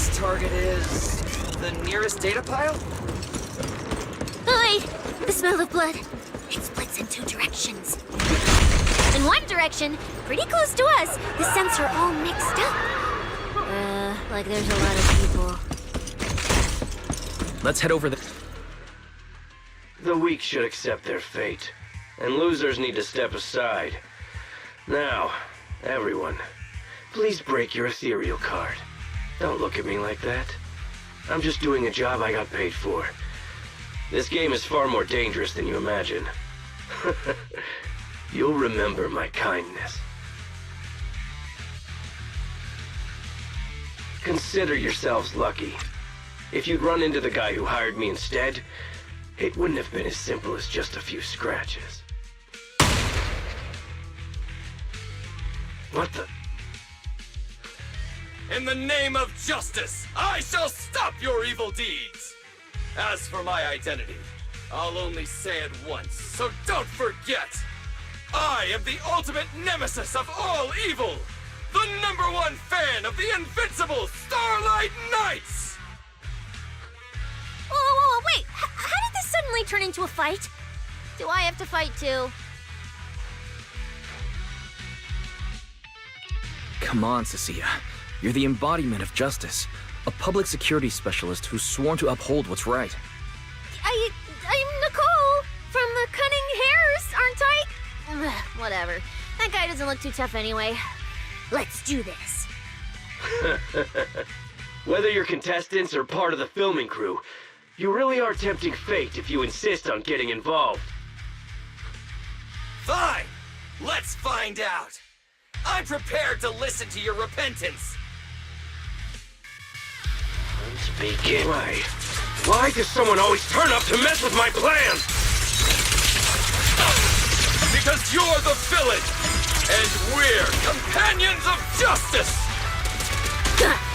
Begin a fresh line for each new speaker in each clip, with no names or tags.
next target is the nearest data pile?
Oi! The smell of blood. It splits in 2 directions. In one direction, pretty close to us, the scents are all mixed up. Like there's a lot of people.
Let's head over there.
The weak should accept their fate, and losers need to step aside. Now, everyone, please break your ethereal card. Don't look at me like that. I'm just doing a job I got paid for. This game is far more dangerous than you imagine. You'll remember my kindness. Consider yourselves lucky. If you'd run into the guy who hired me instead, it wouldn't have been as simple as just a few scratches. What the?
In the name of justice, I shall stop your evil deeds! As for my identity, I'll only say it once, so don't forget! I am the ultimate nemesis of all evil! The #1 fan of the invincible Starlight Knights!
Whoa, wait! How did this suddenly turn into a fight? Do I have to fight too?
Come on, Cecilia. You're the embodiment of justice. A public security specialist who's sworn to uphold what's right.
I'm Nicole from the Cunning Hairs, aren't I? Ugh, whatever. That guy doesn't look too tough anyway. Let's do this.
Whether you're contestants or part of the filming crew, you really are tempting fate if you insist on getting involved.
Fine! Let's find out! I'm prepared to listen to your repentance!
Speaking. Why does someone always turn up to mess with my plans?
Because you're the villain! And we're companions of justice!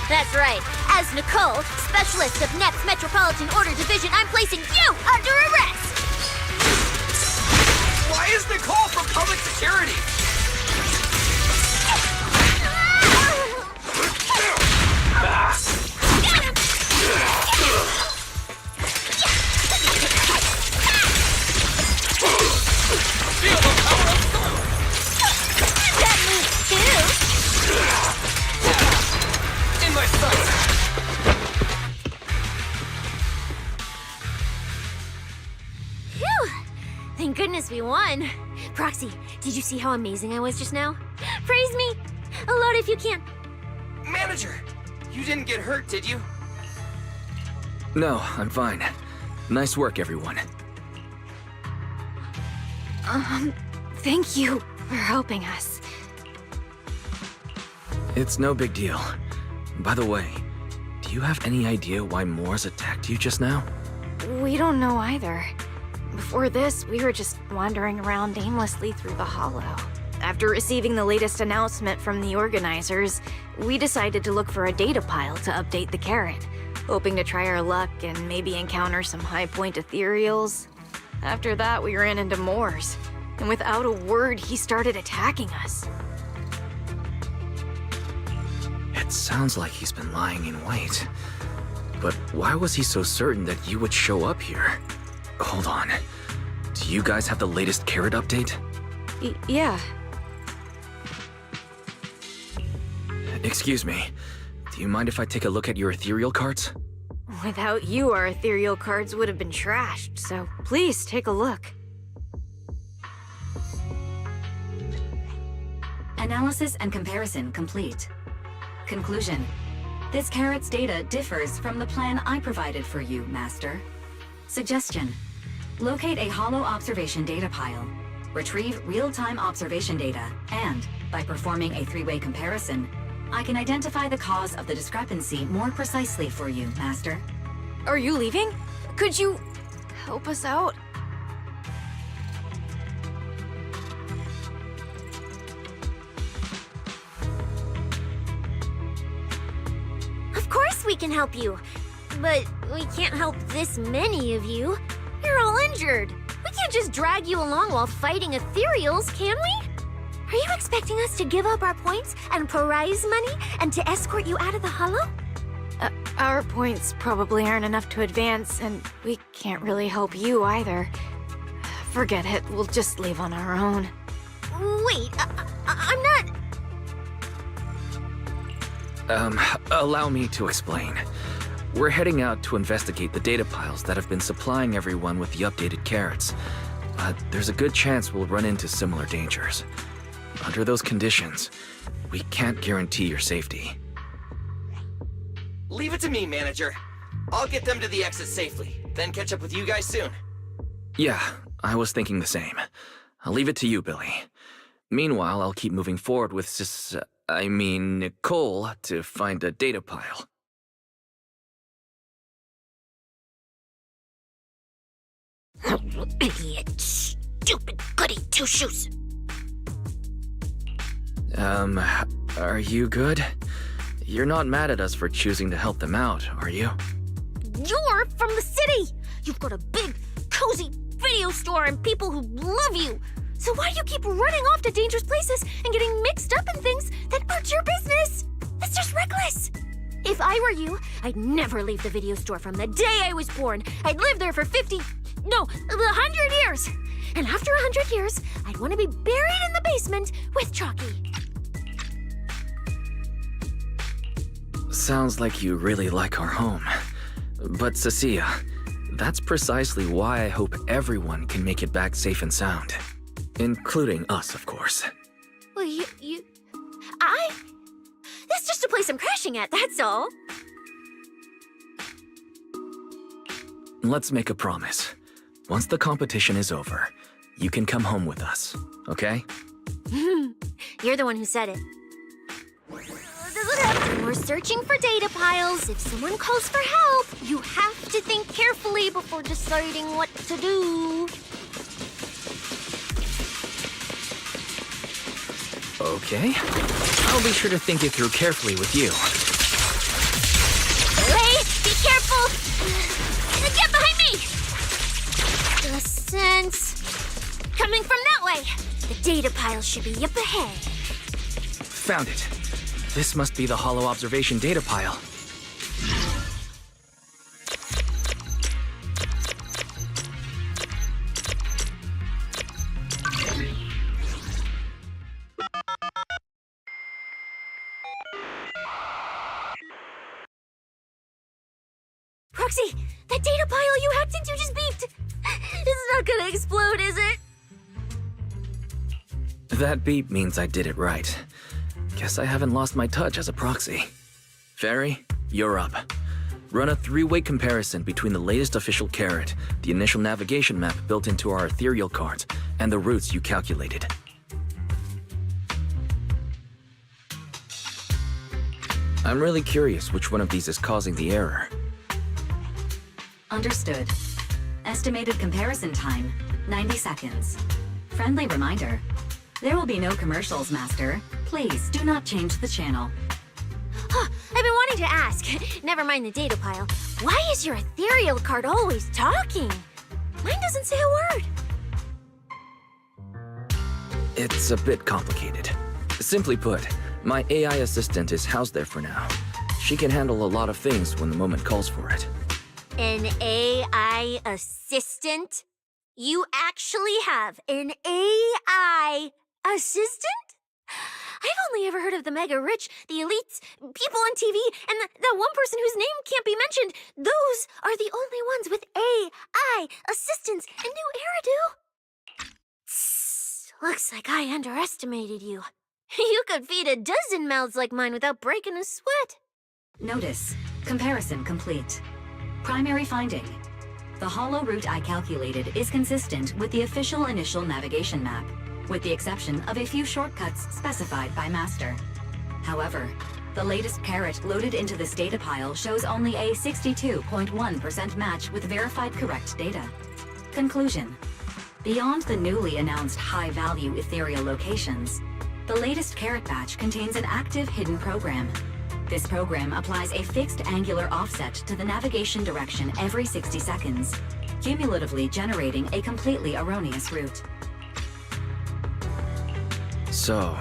That's right. As Nicole, specialist of NEP's Metropolitan Order Division, I'm placing you under arrest!
Why is Nicole from public security? Feel the power of
That moves too!
in my sights!
Phew! Thank goodness we won. Proxy, did you see how amazing I was just now? Praise me! Load if you can.
Manager, you didn't get hurt, did you?
No, I'm fine. Nice work, everyone.
Thank you for helping us.
It's no big deal. By the way, do you have any idea why Moors attacked you just now?
We don't know either. Before this, we were just wandering around aimlessly through the hollow. After receiving the latest announcement from the organizers, we decided to look for a data pile to update the carrot, hoping to try our luck and maybe encounter some high-point ethereals. After that, we ran into Moors, and without a word, he started attacking us.
It sounds like he's been lying in wait. But why was he so certain that you would show up here? Hold on. Do you guys have the latest carrot update?
Yeah.
Excuse me. Do you mind if I take a look at your ethereal cards?
Without you, our ethereal cards would have been trashed, so please take a look.
Analysis and comparison complete. Conclusion. This carrot's data differs from the plan I provided for you, Master. Suggestion. Locate a hollow observation data pile. Retrieve real-time observation data, and, by performing a 3-way comparison, I can identify the cause of the discrepancy more precisely for you, Master.
Are you leaving? Could you help us out?
Of course we can help you. But we can't help this many of you. You're all injured. We can't just drag you along while fighting ethereals, can we? Are you expecting us to give up our points and prize money and to escort you out of the hollow?
Our points probably aren't enough to advance, and we can't really help you either. Forget it, we'll just leave on our own.
Wait, I'm not...
Allow me to explain. We're heading out to investigate the data piles that have been supplying everyone with the updated carrots. But there's a good chance we'll run into similar dangers. Under those conditions, we can't guarantee your safety.
Leave it to me, manager. I'll get them to the exit safely, then catch up with you guys soon.
Yeah, I was thinking the same. I'll leave it to you, Billy. Meanwhile, I'll keep moving forward with Nicole to find a data pile.
Idiot. Stupid goody two-shoes.
Are you good? You're not mad at us for choosing to help them out, are you?
You're from the city! You've got a big, cozy video store and people who love you! So why do you keep running off to dangerous places and getting mixed up in things that aren't your business? That's just reckless! If I were you, I'd never leave the video store from the day I was born. I'd live there for 100 years! And after 100 years, I'd want to be buried in the basement with Chalky.
Sounds like you really like our home. But Cecilia, that's precisely why I hope everyone can make it back safe and sound. Including us, of course.
Well, That's just a place I'm crashing at, that's all.
Let's make a promise. Once the competition is over, you can come home with us, okay?
You're the one who said it. When we're searching for data piles, if someone calls for help, you have to think carefully before deciding what to do.
Okay. I'll be sure to think it through carefully with you.
Hey, be careful! Get behind me! The sense... Coming from that way! The data pile should be up ahead.
Found it. This must be the Hollow Observation data pile.
Proxy, that data pile you hacked into just beeped! It's not gonna explode, is it?
That beep means I did it right. Guess I haven't lost my touch as a proxy. Fairy, you're up. Run a three-way comparison between the latest official carrot, the initial navigation map built into our ethereal cards, and the routes you calculated. I'm really curious which one of these is causing the error.
Understood. Estimated comparison time, 90 seconds. Friendly reminder. There will be no commercials, Master. Please, do not change the channel.
Huh, I've been wanting to ask. Never mind the data pile. Why is your ethereal card always talking? Mine doesn't say a word.
It's a bit complicated. Simply put, my AI assistant is housed there for now. She can handle a lot of things when the moment calls for it.
An AI assistant? You actually have an AI assistant? I've only ever heard of the mega rich, the elites, people on TV, and that one person whose name can't be mentioned. Those are the only ones with AI assistants and new hairdo. Tss, looks like I underestimated you. You could feed a dozen mouths like mine without breaking a sweat.
Notice. Comparison complete. Primary finding. The hollow route I calculated is consistent with the official initial navigation map, with the exception of a few shortcuts specified by Master. However, the latest carrot loaded into this data pile shows only a 62.1% match with verified correct data. Conclusion. Beyond the newly announced high-value ethereal locations, the latest carrot batch contains an active hidden program. This program applies a fixed angular offset to the navigation direction every 60 seconds, cumulatively generating a completely erroneous route.
So,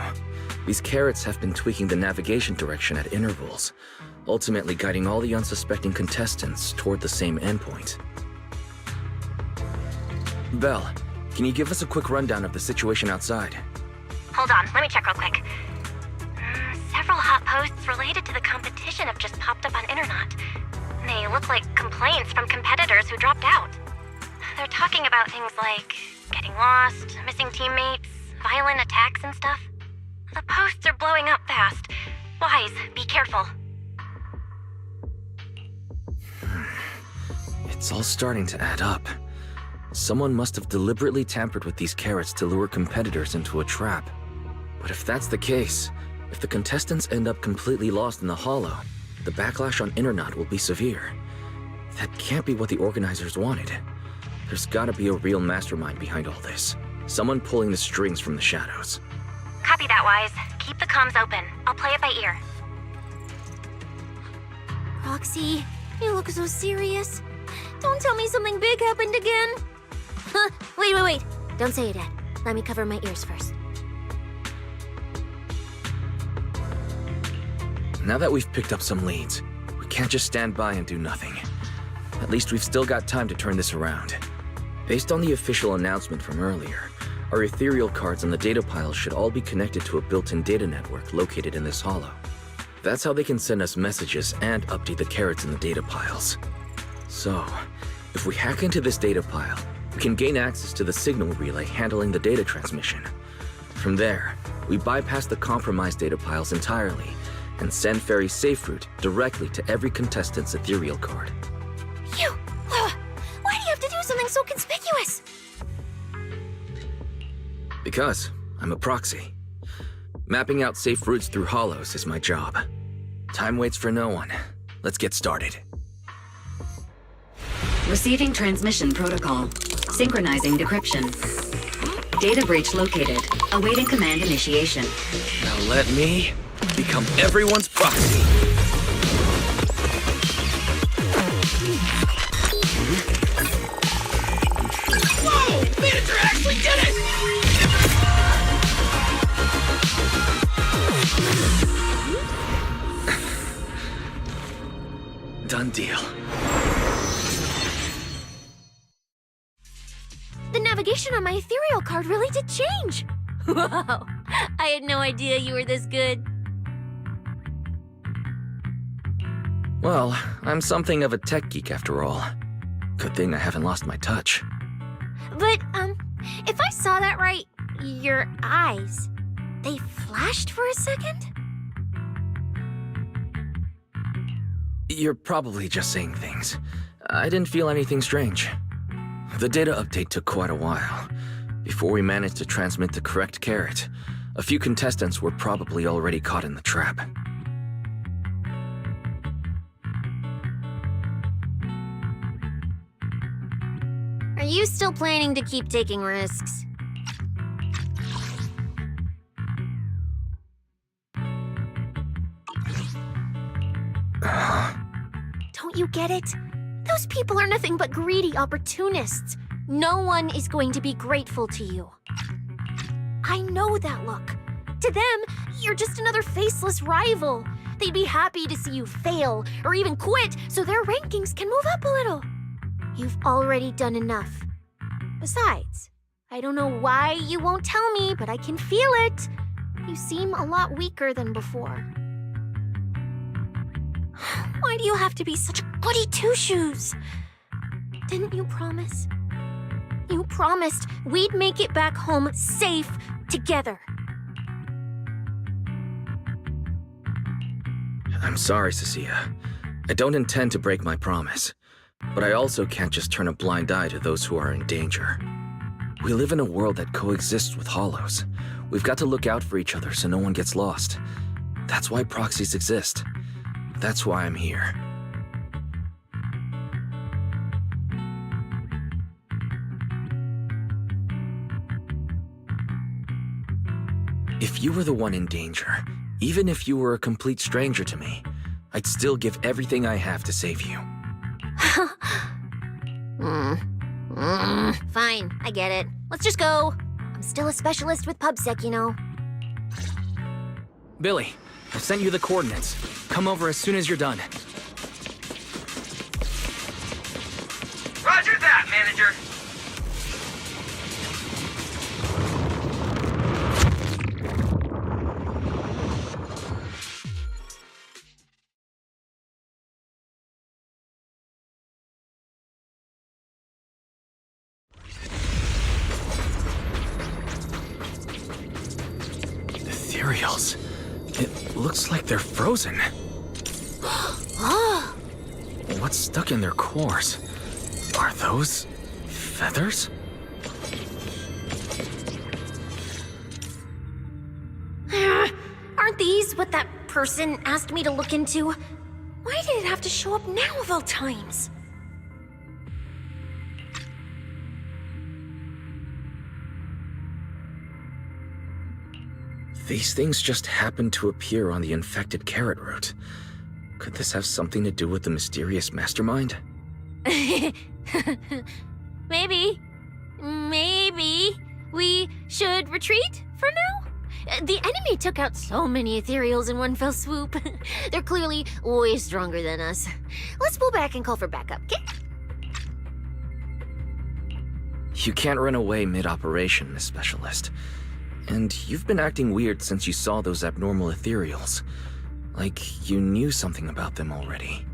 These carrots have been tweaking the navigation direction at intervals, ultimately guiding all the unsuspecting contestants toward the same endpoint. Belle, can you give us a quick rundown of the situation outside?
Hold on, let me check real quick. Several hot posts related to the competition have just popped up on Internet. They look like complaints from competitors who dropped out. They're talking about things like getting lost, missing teammates, violent attacks and stuff. The posts are blowing up fast. Wise, be careful.
It's all starting to add up. Someone must have deliberately tampered with these carrots to lure competitors into a trap. But if that's the case, if the contestants end up completely lost in the hollow, the backlash on Internet will be severe. That can't be what the organizers wanted. There's gotta be a real mastermind behind all this. Someone pulling the strings from the shadows.
Copy that, Wise. Keep the comms open. I'll play it by ear. Roxy, you look so serious. Don't tell me something big happened again. Huh, wait. Don't say it yet. Let me cover my ears first.
Now that we've picked up some leads, we can't just stand by and do nothing. At least we've still got time to turn this around. Based on the official announcement from earlier, our ethereal cards and the data piles should all be connected to a built-in data network located in this hollow. That's how they can send us messages and update the carrots in the data piles. So, if we hack into this data pile, we can gain access to the signal relay handling the data transmission. From there, we bypass the compromised data piles entirely and send Fairy's safe route directly to every contestant's ethereal card.
Why do you have to do something so conspicuous?
Because I'm a proxy. Mapping out safe routes through hollows is my job. Time waits for no one. Let's get started.
Receiving transmission protocol. Synchronizing decryption. Data breach located. Awaiting command initiation.
Now let me become everyone's proxy.
Whoa! Manager actually did it!
Done deal.
The navigation on my ethereal card really did change. Whoa! I had no idea you were this good.
Well, I'm something of a tech geek after all. Good thing I haven't lost my touch.
But, if I saw that right, your eyes, they flashed for a second?
You're probably just saying things. I didn't feel anything strange. The data update took quite a while. Before we managed to transmit the correct carrot, a few contestants were probably already caught in the trap.
Are you still planning to keep taking risks? Don't you get it? Those people are nothing but greedy opportunists. No one is going to be grateful to you. I know that look. To them, you're just another faceless rival. They'd be happy to see you fail or even quit so their rankings can move up a little. You've already done enough. Besides, I don't know why you won't tell me, but I can feel it. You seem a lot weaker than before. Why do you have to be such a goody two-shoes? Didn't you promise? You promised we'd make it back home safe together.
I'm sorry, Cecilia. I don't intend to break my promise. But I also can't just turn a blind eye to those who are in danger. We live in a world that coexists with hollows. We've got to look out for each other so no one gets lost. That's why proxies exist. That's why I'm here. If you were the one in danger, even if you were a complete stranger to me, I'd still give everything I have to save you.
Fine, I get it. Let's just go. I'm still a specialist with PubSec, you know.
Billy, I've sent you the coordinates. Come over as soon as you're done.
Roger that, Manager.
Ethereals. It looks like they're frozen. What's stuck in their cores? Are those feathers?
Aren't these what that person asked me to look into? Why did it have to show up now of all times?
These things just happened to appear on the infected carrot root. Could this have something to do with the mysterious mastermind?
Maybe. Maybe we should retreat for now? The enemy took out so many ethereals in one fell swoop. They're clearly way stronger than us. Let's pull back and call for backup, okay?
You can't run away mid-operation, Miss Specialist. And you've been acting weird since you saw those abnormal ethereals. Like you knew something about them already.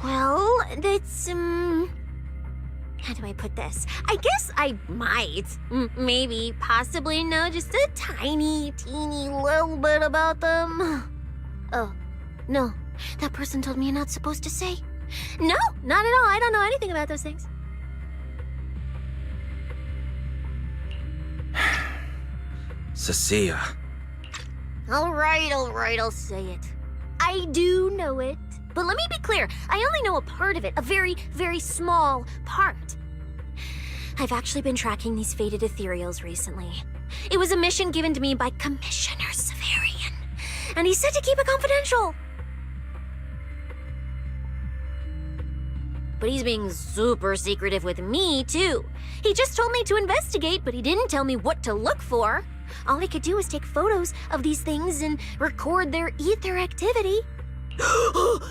Well, that's, how do I put this? I guess I might, maybe, possibly know just a tiny, teeny little bit about them. Oh, no, that person told me you're not supposed to say. No, not at all. I don't know anything about those things.
Cecilia.
All right, I'll say it. I do know it. But let me be clear, I only know a part of it, a very, very small part. I've actually been tracking these faded ethereals recently. It was a mission given to me by Commissioner Severian, and he said to keep it confidential. But he's being super secretive with me, too. He just told me to investigate, but he didn't tell me what to look for. All he could do was take photos of these things and record their ether activity.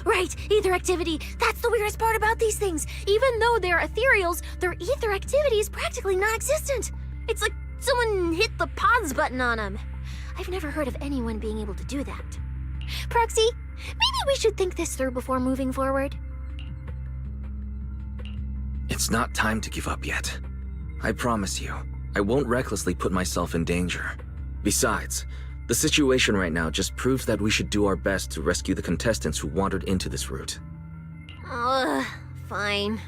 Right, ether activity. That's the weirdest part about these things. Even though they're ethereals, their ether activity is practically non-existent. It's like someone hit the pause button on them. I've never heard of anyone being able to do that. Proxy, maybe we should think this through before moving forward.
It's not time to give up yet. I promise you, I won't recklessly put myself in danger. Besides, the situation right now just proves that we should do our best to rescue the contestants who wandered into this route.
Fine.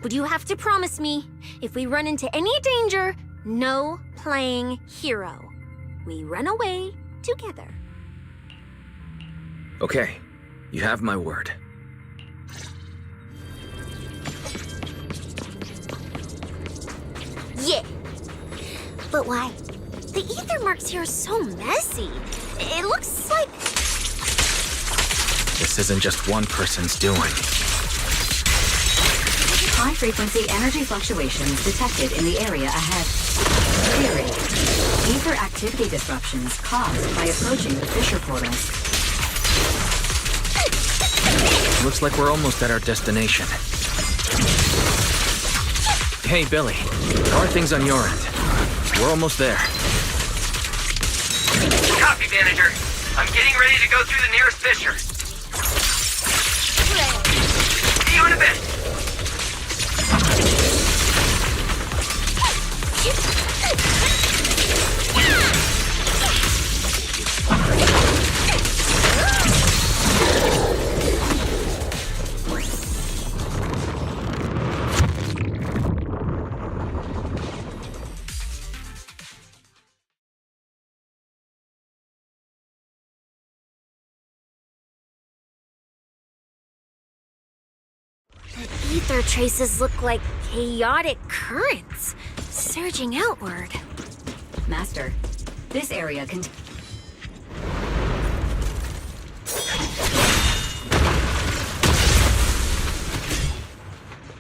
But you have to promise me, if we run into any danger, no playing hero. We run away together.
Okay, you have my word.
Yeah. But why? The ether marks here are so messy. It looks like...
This isn't just one person's doing.
High-frequency energy fluctuations detected in the area ahead. Theory. Ether activity disruptions caused by approaching the fissure portals.
Looks like we're almost at our destination. Hey, Billy. How are things on your end? We're almost there.
Copy, Manager. I'm getting ready to go through the nearest fissure. See you in a bit.
ether traces look like chaotic currents, surging outward.
Master, this area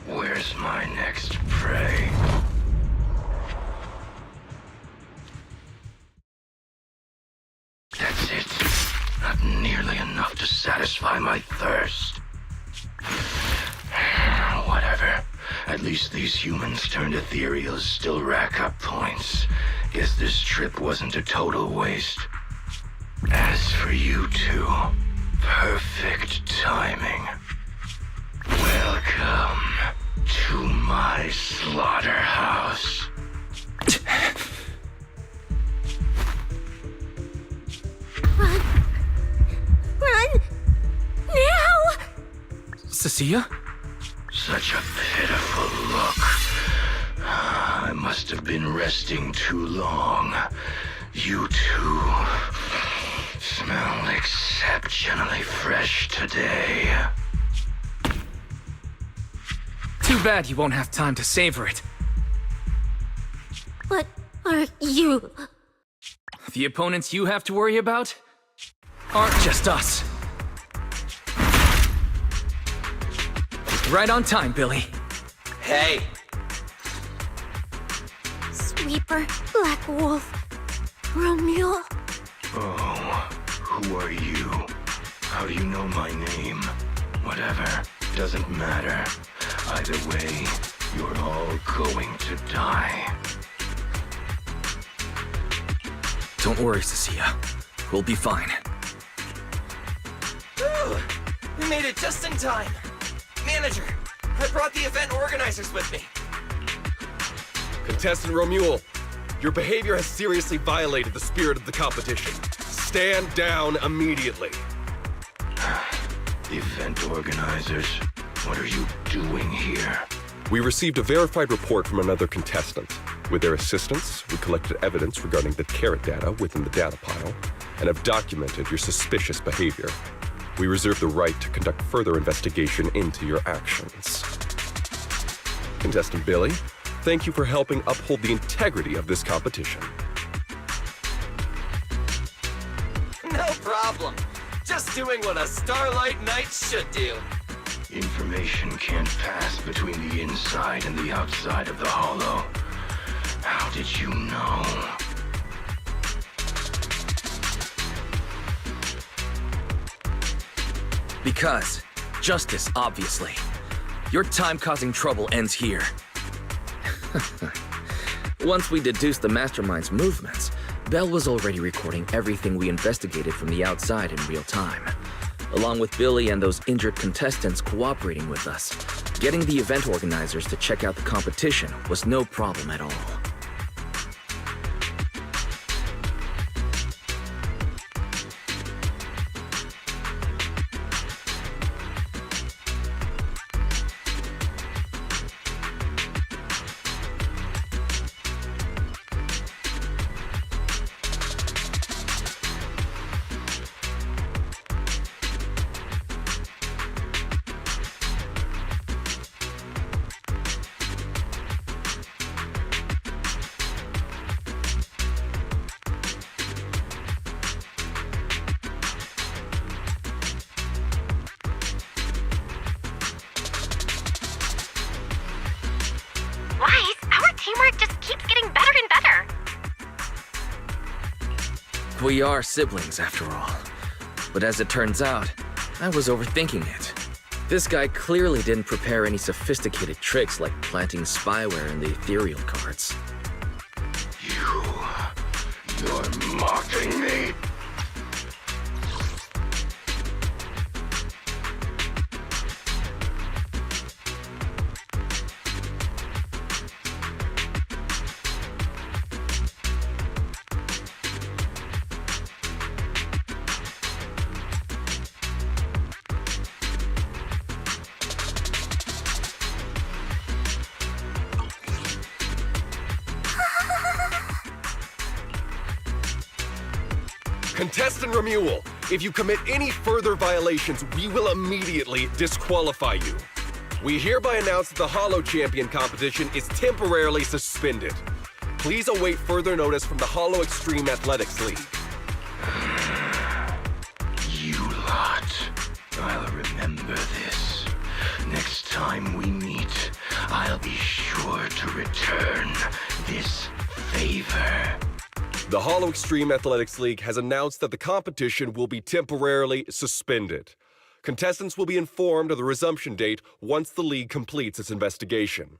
Where's my next prey? That's it. Not nearly enough to satisfy my thirst. Whatever. At least these humans turned ethereals still rack up points. Guess this trip wasn't a total waste. As for you two, perfect timing. Welcome to my slaughterhouse.
Run! Run! Now!
Cecilia?
Such a pitiful look. I must have been resting too long. You two smell exceptionally fresh today.
Too bad you won't have time to savor it.
What are you?
The opponents you have to worry about aren't just us. Right on time, Billy.
Hey!
Sweeper, Black Wolf, Romeo.
Oh, who are you? How do you know my name? Whatever, doesn't matter. Either way, you're all going to die.
Don't worry, Cecilia. We'll be fine.
Ooh, we made it just in time. Manager, I brought the event organizers with me.
Contestant Romuald, your behavior has seriously violated the spirit of the competition. Stand down immediately.
The event organizers, what are you doing here?
We received a verified report from another contestant. With their assistance, we collected evidence regarding the carrot data within the data pile and have documented your suspicious behavior. We reserve the right to conduct further investigation into your actions. Contestant Billy, thank you for helping uphold the integrity of this competition.
No problem. Just doing what a Starlight Knight should do.
Information can't pass between the inside and the outside of the hollow. How did you know?
Because justice, obviously. Your time causing trouble ends here. Once we deduced the mastermind's movements, Bell was already recording everything we investigated from the outside in real time. Along with Billy and those injured contestants cooperating with us, getting the event organizers to check out the competition was no problem at all. We are siblings, after all. But as it turns out, I was overthinking it. This guy clearly didn't prepare any sophisticated tricks like planting spyware in the ethereal cards.
You're mocking me?
Contestant Romuald, if you commit any further violations, we will immediately disqualify you. We hereby announce that the Hollow Champion competition is temporarily suspended. Please await further notice from the Hollow Extreme Athletics League.
You lot. I'll remember this. Next time we meet, I'll be sure to return this favor.
The Hollow Extreme Athletics League has announced that the competition will be temporarily suspended. Contestants will be informed of the resumption date once the league completes its investigation.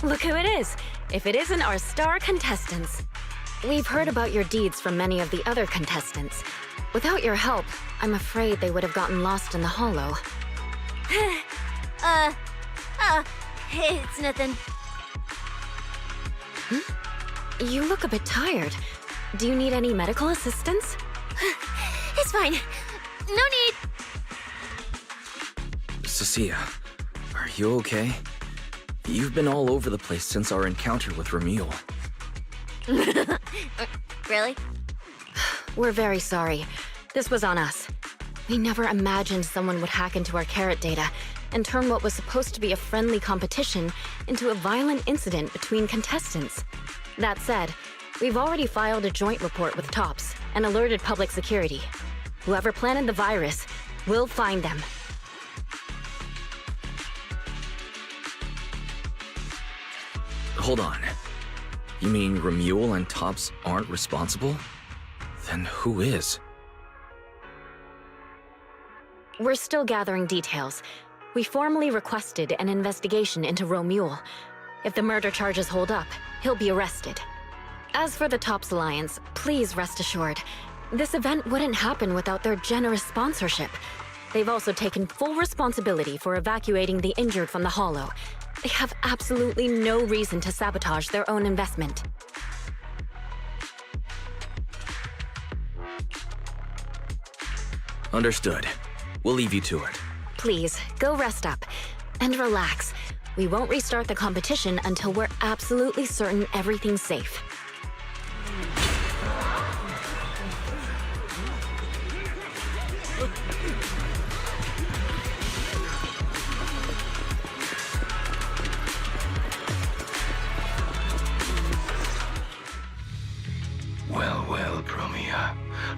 Look who it is, if it isn't our star contestants. We've heard about your deeds from many of the other contestants. Without your help, I'm afraid they would have gotten lost in the hollow.
It's nothing.
You look a bit tired. Do you need any medical assistance?
It's fine. No need.
Cecilia, are you okay? You've been all over the place since our encounter with Ramil.
Really?
We're very sorry. This was on us. We never imagined someone would hack into our carrot data and turn what was supposed to be a friendly competition into a violent incident between contestants. That said, we've already filed a joint report with TOPS and alerted public security. Whoever planted the virus, we'll find them.
Hold on. You mean Ramil and TOPS aren't responsible? Then who is?
We're still gathering details. We formally requested an investigation into Ramil. If the murder charges hold up, he'll be arrested. As for the TOPS Alliance, please rest assured, this event wouldn't happen without their generous sponsorship. They've also taken full responsibility for evacuating the injured from the Hollow. They have absolutely no reason to sabotage their own investment.
Understood. We'll leave you to it.
Please, go rest up. And relax. We won't restart the competition until we're absolutely certain everything's safe.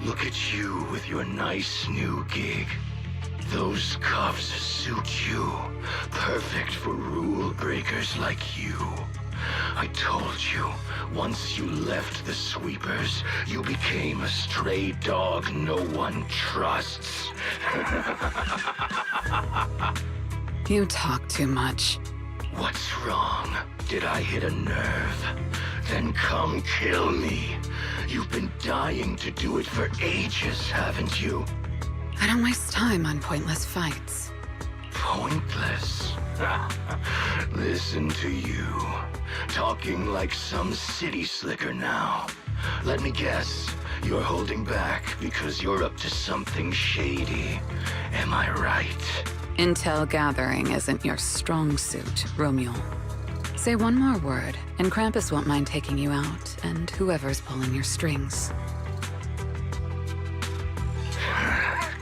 Look at you with your nice new gig. Those cuffs suit you. Perfect for rule breakers like you. I told you, once you left the sweepers, you became a stray dog no one trusts.
You talk too much.
What's wrong? Did I hit a nerve? Then come kill me. You've been dying to do it for ages, haven't you?
I don't waste time on pointless fights.
Pointless? Listen to you. Talking like some city slicker now. Let me guess, you're holding back because you're up to something shady. Am I right?
Intel gathering isn't your strong suit, Romeo. Say one more word, and Krampus won't mind taking you out, and whoever's pulling your strings.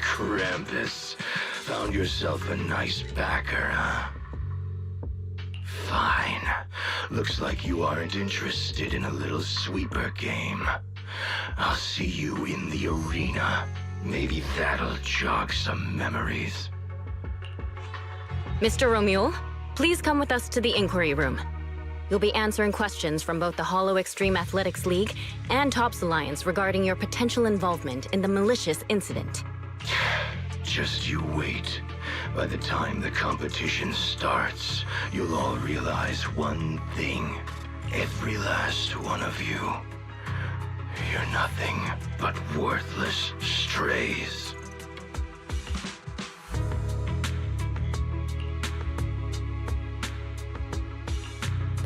Krampus, found yourself a nice backer, huh? Fine. Looks like you aren't interested in a little sweeper game. I'll see you in the arena. Maybe that'll jog some memories.
Mr. Romeo, please come with us to the inquiry room. You'll be answering questions from both the Hollow Extreme Athletics League and Tops Alliance regarding your potential involvement in the malicious incident.
Just you wait. By the time the competition starts, you'll all realize one thing. Every last one of you. You're nothing but worthless strays.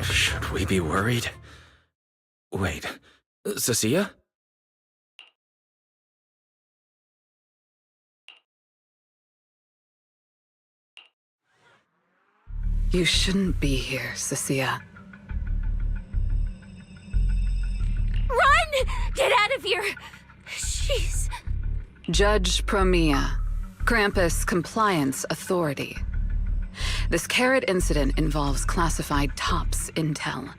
Should we be worried? Wait, Cecilia?
You shouldn't be here, Cecilia.
Run! Get out of here! Jeez.
Judge Promia, Krampus Compliance Authority. This carrot incident involves classified Tops intel.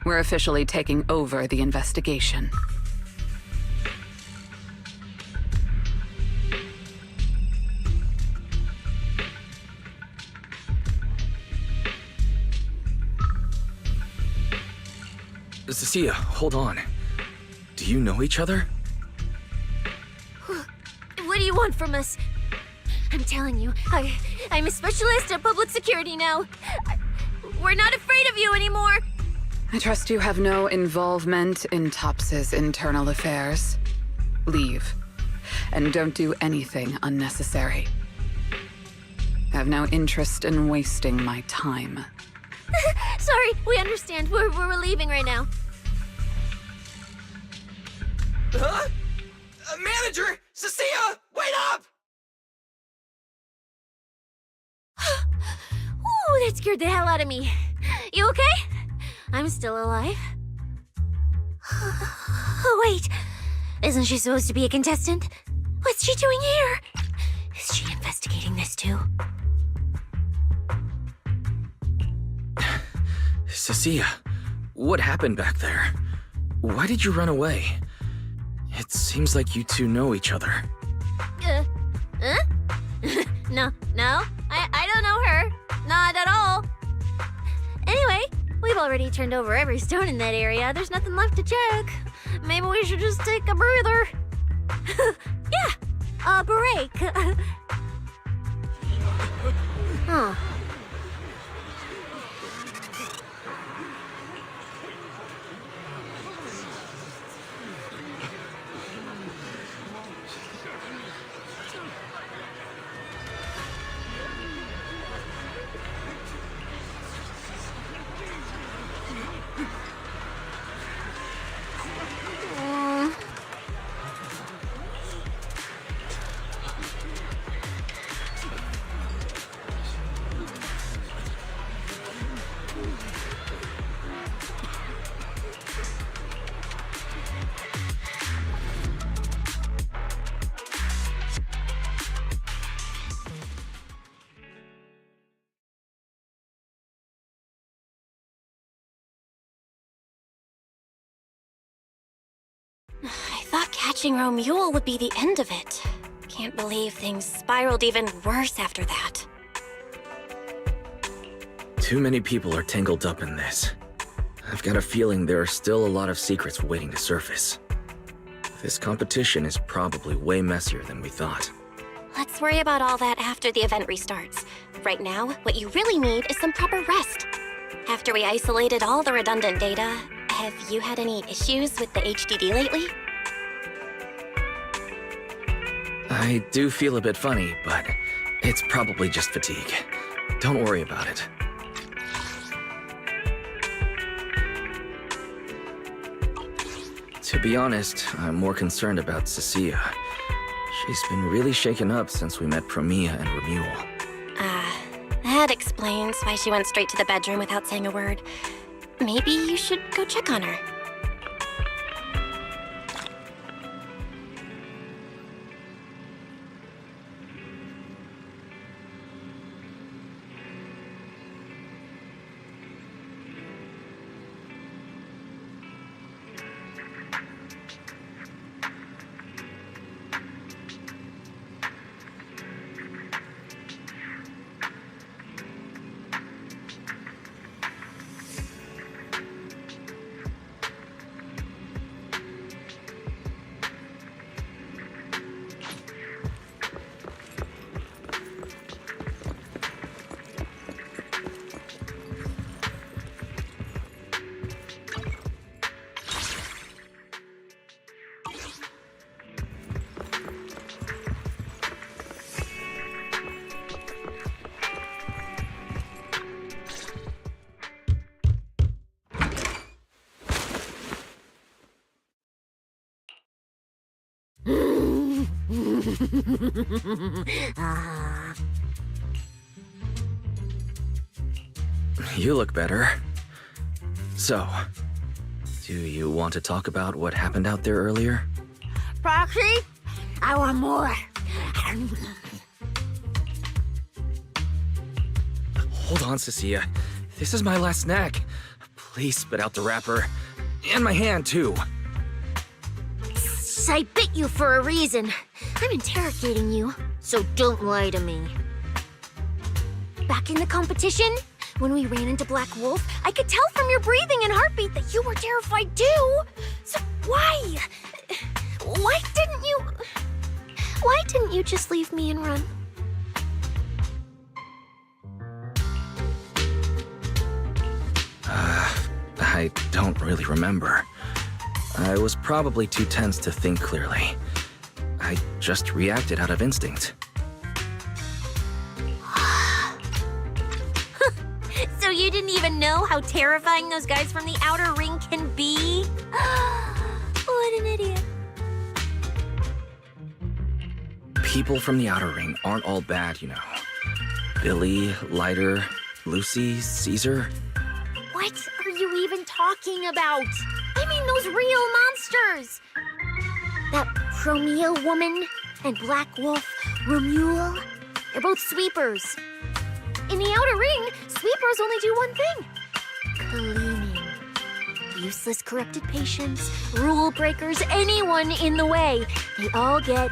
We're officially taking over the investigation.
Cecilia, hold on. Do you know each other?
What do you want from us? I'm telling you, I'm a specialist at public security now. We're not afraid of you anymore.
I trust you have no involvement in Tops's internal affairs. Leave. And don't do anything unnecessary. I have no interest in wasting my time.
Sorry, we understand. We're leaving right now.
Huh? Manager! Cecilia! Wait up!
Ooh, that scared the hell out of me. You okay? I'm still alive. Oh, wait. Isn't she supposed to be a contestant? What's she doing here? Is she investigating this too?
Cecilia, what happened back there? Why did you run away? It seems like you two know each other.
No, I don't know her. Not at all. Anyway, we've already turned over every stone in that area. There's nothing left to check. Maybe we should just take a breather. Yeah, a break. Huh. catching Romule would be the end of it. Can't believe things spiraled even worse after that.
Too many people are tangled up in this. I've got a feeling there are still a lot of secrets waiting to surface. This competition is probably way messier than we thought.
Let's worry about all that after the event restarts. Right now, what you really need is some proper rest. After we isolated all the redundant data, have you had any issues with the HDD lately?
I do feel a bit funny, but it's probably just fatigue. Don't worry about it. To be honest, I'm more concerned about Cecilia. She's been really shaken up since we met Promia and Romule.
That explains why she went straight to the bedroom without saying a word. Maybe you should go check on her.
You look better. So, do you want to talk about what happened out there earlier?
Proxy, I want more.
Hold on, Cecilia. This is my last snack. Please spit out the wrapper. And my hand, too.
I bit you for a reason. I'm interrogating you, so don't lie to me. Back in the competition, when we ran into Black Wolf, I could tell from your breathing and heartbeat that you were terrified too. So why? Why didn't you just leave me and run?
I don't really remember. I was probably too tense to think clearly. I just reacted out of instinct.
So you didn't even know how terrifying those guys from the outer ring can be? What an idiot.
People from the outer ring aren't all bad, you know. Billy, Lighter, Lucy, Caesar.
What are you even talking about? I mean those real monsters! That Promia woman and Black Wolf, Romule, they're both sweepers. In the outer ring, sweepers only do one thing. Cleaning. Useless corrupted patients, rule breakers, anyone in the way. They all get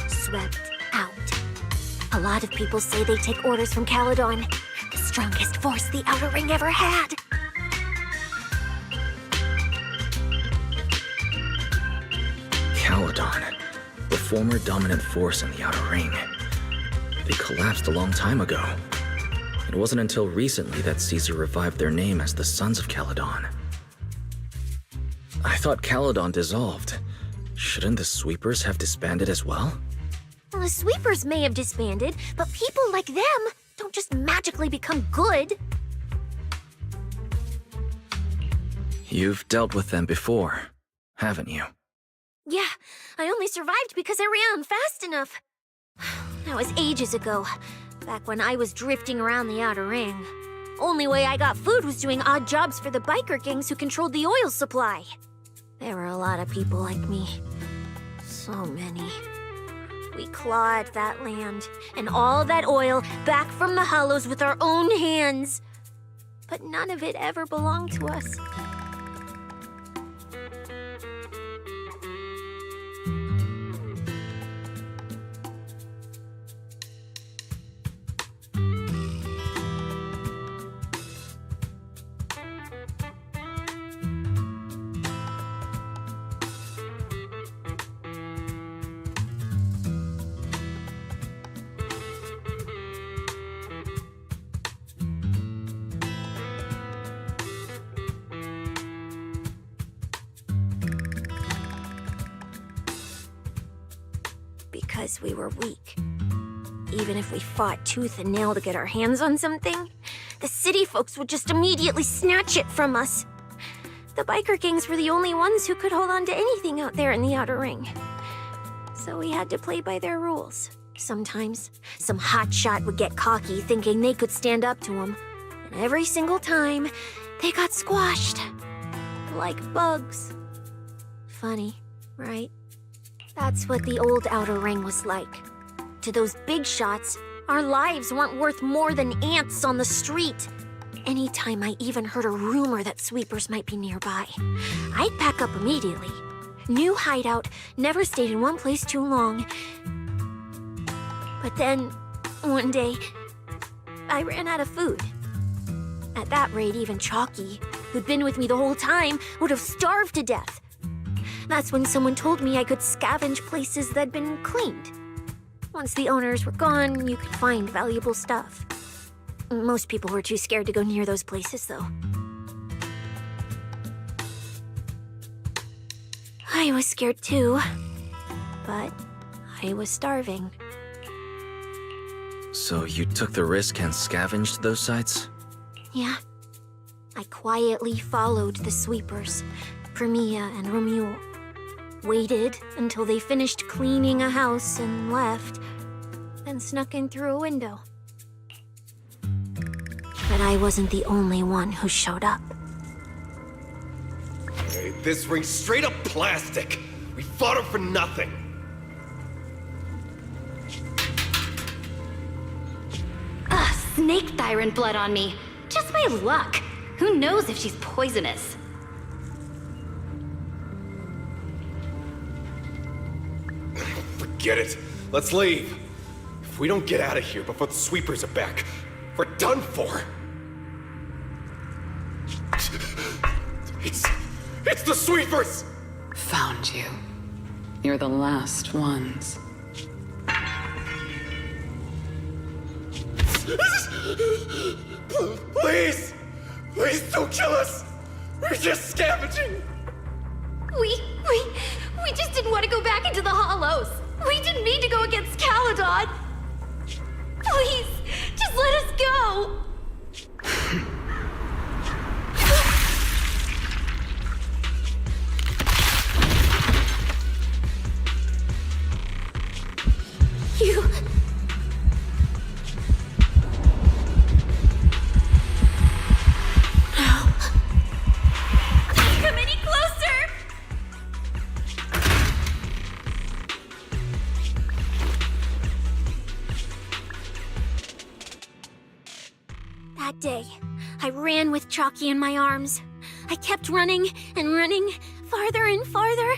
swept out. A lot of people say they take orders from Caledon, the strongest force the outer ring ever had.
Caledon, the former dominant force in the outer ring. They collapsed a long time ago. It wasn't until recently that Caesar revived their name as the Sons of Caledon. I thought Caledon dissolved. Shouldn't the Sweepers have disbanded as well?
Well, the sweepers may have disbanded, but people like them don't just magically become good.
You've dealt with them before, haven't you?
Yeah, I only survived because I ran fast enough. That was ages ago, back when I was drifting around the outer ring. Only way I got food was doing odd jobs for the biker gangs who controlled the oil supply. There were a lot of people like me. So many. We clawed that land and all that oil back from the hollows with our own hands. But none of it ever belonged to us. because we were weak. Even if we fought tooth and nail to get our hands on something, the city folks would just immediately snatch it from us. The biker gangs were the only ones who could hold on to anything out there in the outer ring. So we had to play by their rules. Sometimes, some hotshot would get cocky thinking they could stand up to them. And every single time, they got squashed. Like bugs. Funny, right? That's what the old outer ring was like. To those big shots, our lives weren't worth more than ants on the street. Anytime I even heard a rumor that sweepers might be nearby, I'd pack up immediately. New hideout, never stayed in one place too long. But then, one day, I ran out of food. At that rate, even Chalky, who'd been with me the whole time, would have starved to death. That's when someone told me I could scavenge places that'd been cleaned. Once the owners were gone, you could find valuable stuff. Most people were too scared to go near those places, though. I was scared too, but I was starving.
So you took the risk and scavenged those sites?
Yeah. I quietly followed the sweepers, Premia and Romuald. Waited until they finished cleaning a house and left, then snuck in through a window. But I wasn't the only one who showed up.
Hey, this ring's straight up plastic. We fought her for nothing.
Ugh, snake thyron blood on me. Just my luck. Who knows if she's poisonous?
Forget it. Let's leave. If we don't get out of here before the sweepers are back, we're done for. It's the sweepers!
Found you. You're the last ones.
Please! Please don't kill us! We're just scavenging!
We just didn't want to go back into the hollows. We didn't mean to go against Caledon. Please, just let us go.
You... No. Don't come any closer! That day, I ran with Chalky in my arms. I kept running and running, farther and farther,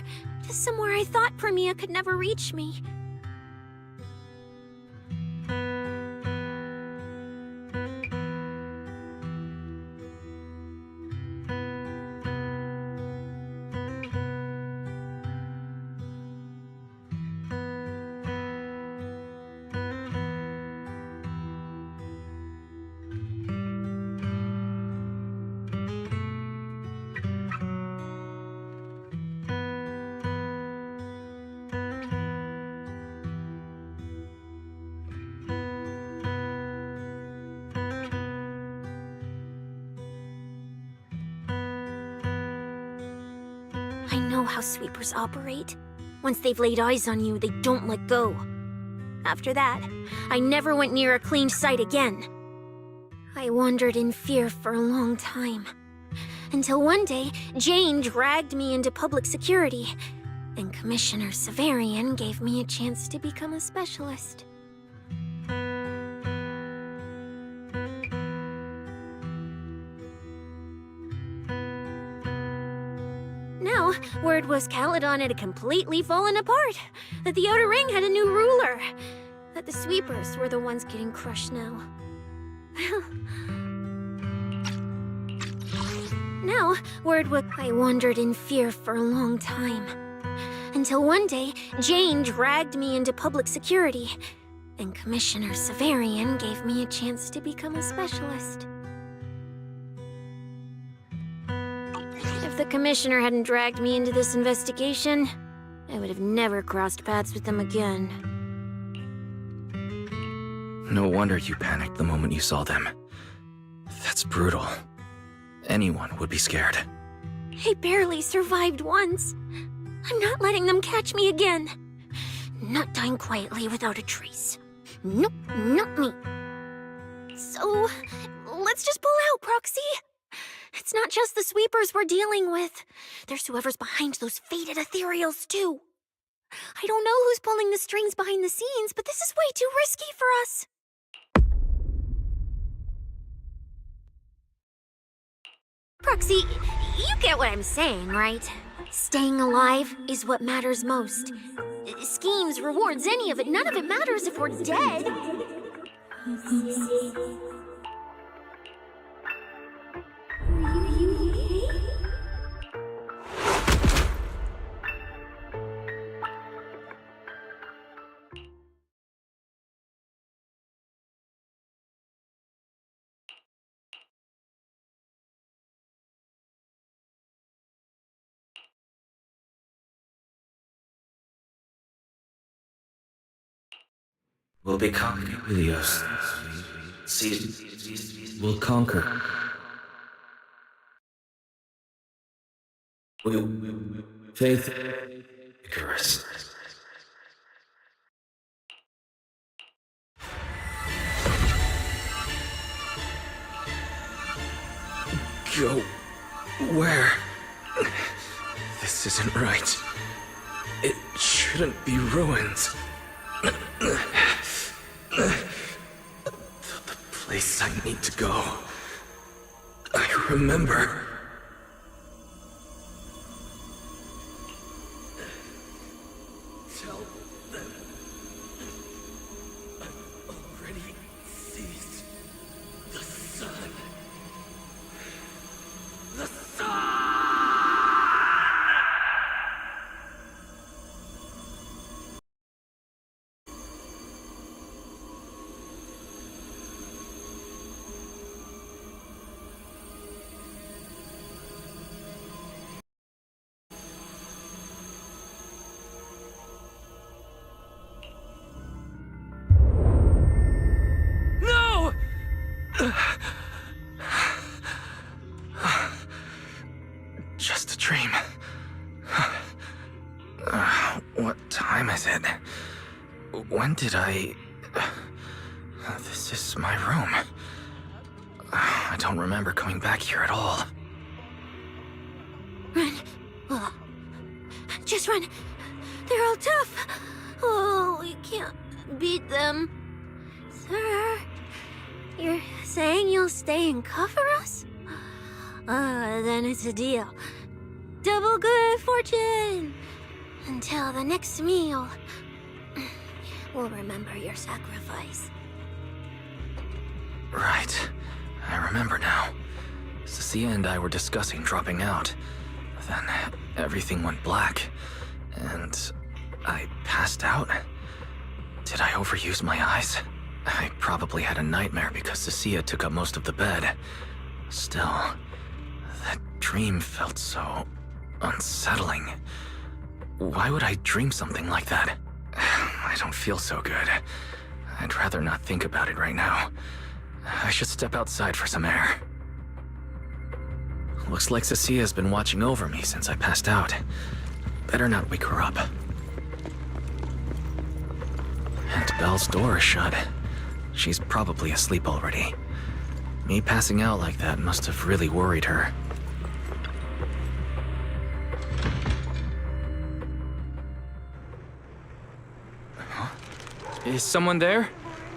to somewhere I thought Premia could never reach me. I know how sweepers operate. Once they've laid eyes on you, they don't let go. After that, I never went near a cleaned site again. I wandered in fear for a long time. Until one day, Jane dragged me into public security, and Commissioner Severian gave me a chance to become a specialist. Now, word was Caledon had completely fallen apart, that the Outer Ring had a new ruler, that the sweepers were the ones getting crushed now. Now, word was I wandered in fear for a long time. Until one day, Jane dragged me into public security, and Commissioner Severian gave me a chance to become a specialist. If the Commissioner hadn't dragged me into this investigation, I would have never crossed paths with them again.
No wonder you panicked the moment you saw them. That's brutal. Anyone would be scared.
I barely survived once. I'm not letting them catch me again. Not dying quietly without a trace. Nope, not me. So, let's just pull out, Proxy. It's not just the sweepers we're dealing with. There's whoever's behind those faded ethereals, too. I don't know who's pulling the strings behind the scenes, but this is way too risky for us. Proxy, you get what I'm saying, right? Staying alive is what matters most. Schemes, rewards, any of it, none of it matters if we're dead.
We'll be conquered, Helios. We'll conquer. Faith. Icarus. Go. Where? This isn't right. It shouldn't be ruins. The place I need to go. I remember. Tell them I've already seized the sun. The sun! Just a dream. What time is it? When did I... This is my room. I don't remember coming back here at all.
Run. Oh. Just run. They're all tough. Oh, we can't beat them. Sir, you're saying you'll stay and cover us? Then it's a deal. Double good fortune! Until the next meal. We'll remember your sacrifice.
Right. I remember now. Cecilia and I were discussing dropping out. Then everything went black. And I passed out. Did I overuse my eyes? I probably had a nightmare because Cecilia took up most of the bed. Still, that dream felt so unsettling. Why would I dream something like that? I don't feel so good. I'd rather not think about it right now. I should step outside for some air. Looks like Cecilia's been watching over me since I passed out. Better not wake her up. And Belle's door is shut. She's probably asleep already. Me passing out like that must have really worried her. Huh? Is someone there?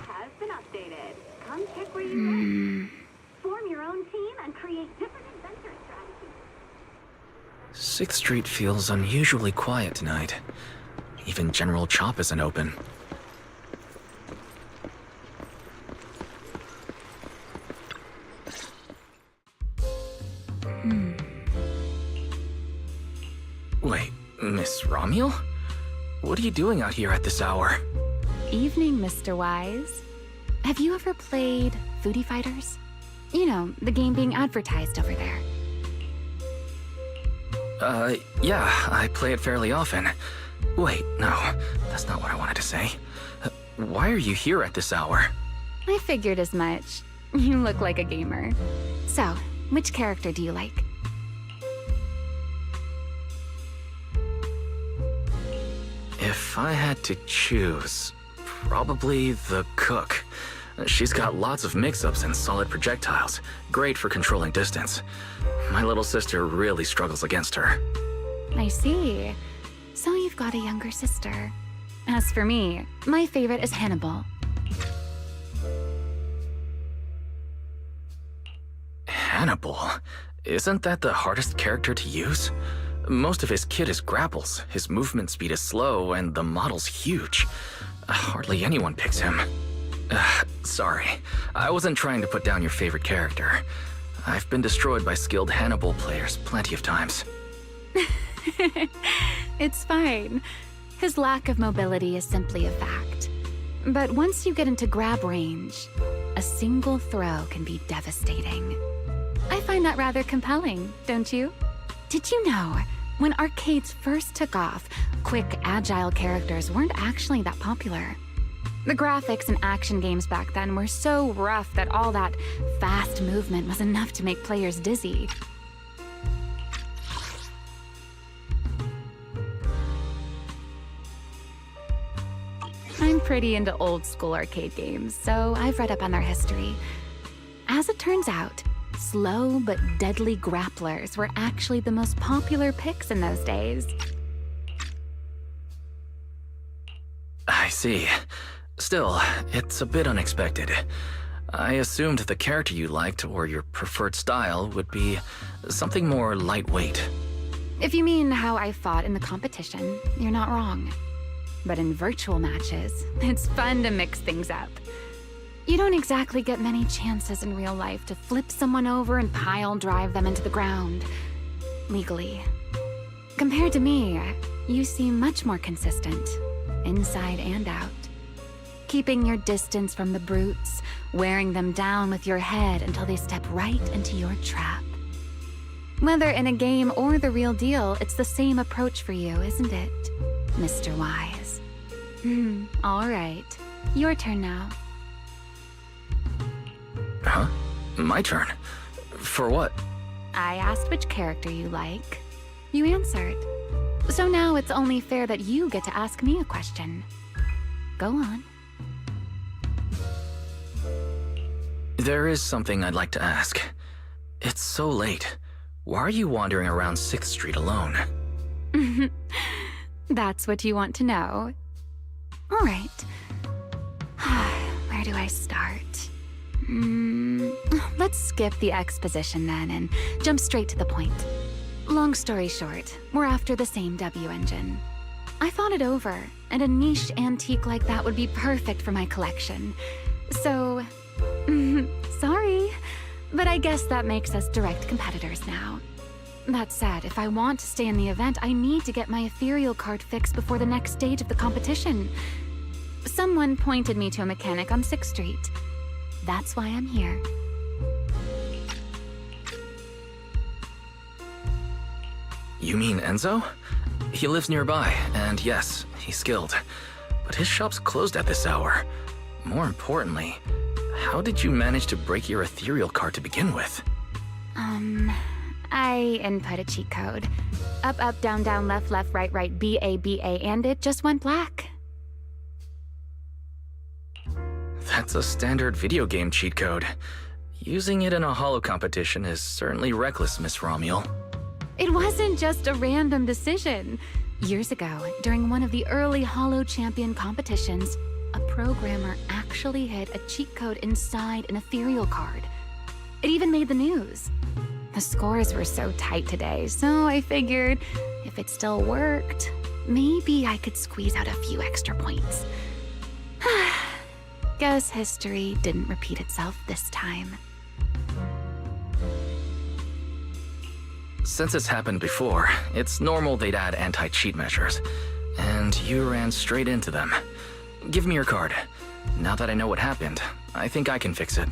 Has been updated. Come check where you live. Form your own team and create different adventure strategies.
6th Street feels unusually quiet tonight. Even General Chop isn't open. Wait, Miss Romuel? What are you doing out here at this hour?
Evening, Mr. Wise. Have you ever played Foodie Fighters? You know, the game being advertised over there.
Yeah, I play it fairly often. Wait, no, that's not what I wanted to say. Why are you here at this hour?
I figured as much. You look like a gamer. So, which character do you like?
If I had to choose, probably the cook. She's got lots of mix-ups and solid projectiles. Great for controlling distance. My little sister really struggles against her.
I see. So you've got a younger sister. As for me, my favorite is Hannibal.
Hannibal? Isn't that the hardest character to use? Most of his kit is grapples, his movement speed is slow, and the model's huge. Hardly anyone picks him. Sorry, I wasn't trying to put down your favorite character. I've been destroyed by skilled Hannibal players plenty of times.
It's fine. His lack of mobility is simply a fact. But once you get into grab range, a single throw can be devastating. I find that rather compelling, don't you? Did you know, when arcades first took off, quick, agile characters weren't actually that popular. The graphics in action games back then were so rough that all that fast movement was enough to make players dizzy. I'm pretty into old-school arcade games, so I've read up on their history. As it turns out, slow but deadly grapplers were actually the most popular picks in those days.
I see. Still, it's a bit unexpected. I assumed the character you liked or your preferred style would be something more lightweight.
If you mean how I fought in the competition, you're not wrong. But in virtual matches, it's fun to mix things up. You don't exactly get many chances in real life to flip someone over and pile drive them into the ground. Legally. Compared to me, you seem much more consistent, inside and out. Keeping your distance from the brutes, wearing them down with your head until they step right into your trap. Whether in a game or the real deal, it's the same approach for you, isn't it, Mr. Wise? All right. Your turn now.
Huh? My turn? For what?
I asked which character you like. You answered. So now it's only fair that you get to ask me a question. Go on.
There is something I'd like to ask. It's so late. Why are you wandering around 6th Street alone?
That's what you want to know. All right. Where do I start? Let's skip the exposition then and jump straight to the point. Long story short, we're after the same W engine. I thought it over, and a niche antique like that would be perfect for my collection. So, sorry, but I guess that makes us direct competitors now. That said, if I want to stay in the event, I need to get my ethereal card fixed before the next stage of the competition. Someone pointed me to a mechanic on 6th Street. That's why I'm here.
You mean Enzo? He lives nearby, and yes, he's skilled. But his shop's closed at this hour. More importantly, how did you manage to break your ethereal card to begin with?
I input a cheat code. Up, up, down, down, left, left, right, right, B-A, B-A, and it just went black.
That's a standard video game cheat code. Using it in a holo competition is certainly reckless, Miss Romuel.
It wasn't just a random decision. Years ago, during one of the early holo champion competitions, a programmer actually hid a cheat code inside an ethereal card. It even made the news. The scores were so tight today, so I figured if it still worked, maybe I could squeeze out a few extra points. Guess history didn't repeat itself this time.
Since it's happened before, it's normal they'd add anti-cheat measures. And you ran straight into them. Give me your card. Now that I know what happened, I think I can fix it.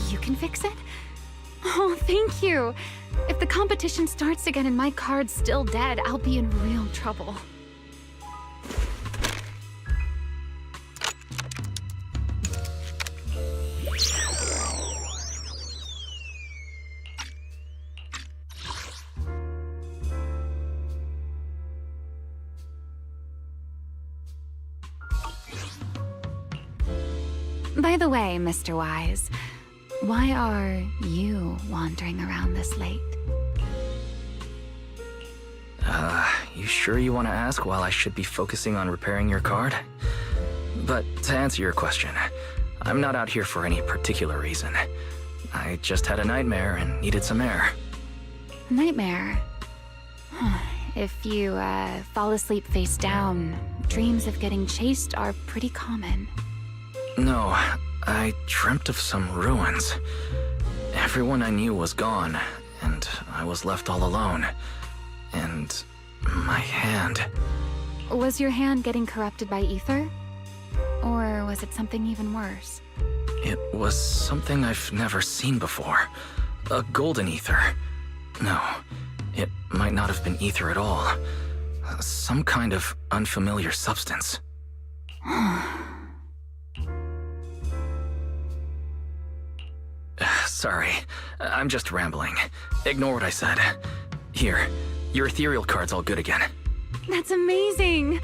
You can fix it? Oh, thank you. If the competition starts again and my card's still dead, I'll be in real trouble. By the way, Mr. Wise, why are you wandering around this late?
You sure you want to ask while I should be focusing on repairing your card? But to answer your question, I'm not out here for any particular reason. I just had a nightmare and needed some air.
Nightmare? If you fall asleep face down, dreams of getting chased are pretty common.
No, I dreamt of some ruins. Everyone I knew was gone, and I was left all alone. And my hand.
Was your hand getting corrupted by ether? Or was it something even worse?
It was something I've never seen before. A golden ether. No, it might not have been ether at all. Some kind of unfamiliar substance. Sorry, I'm just rambling. Ignore what I said. Here, your ethereal card's all good again.
That's amazing!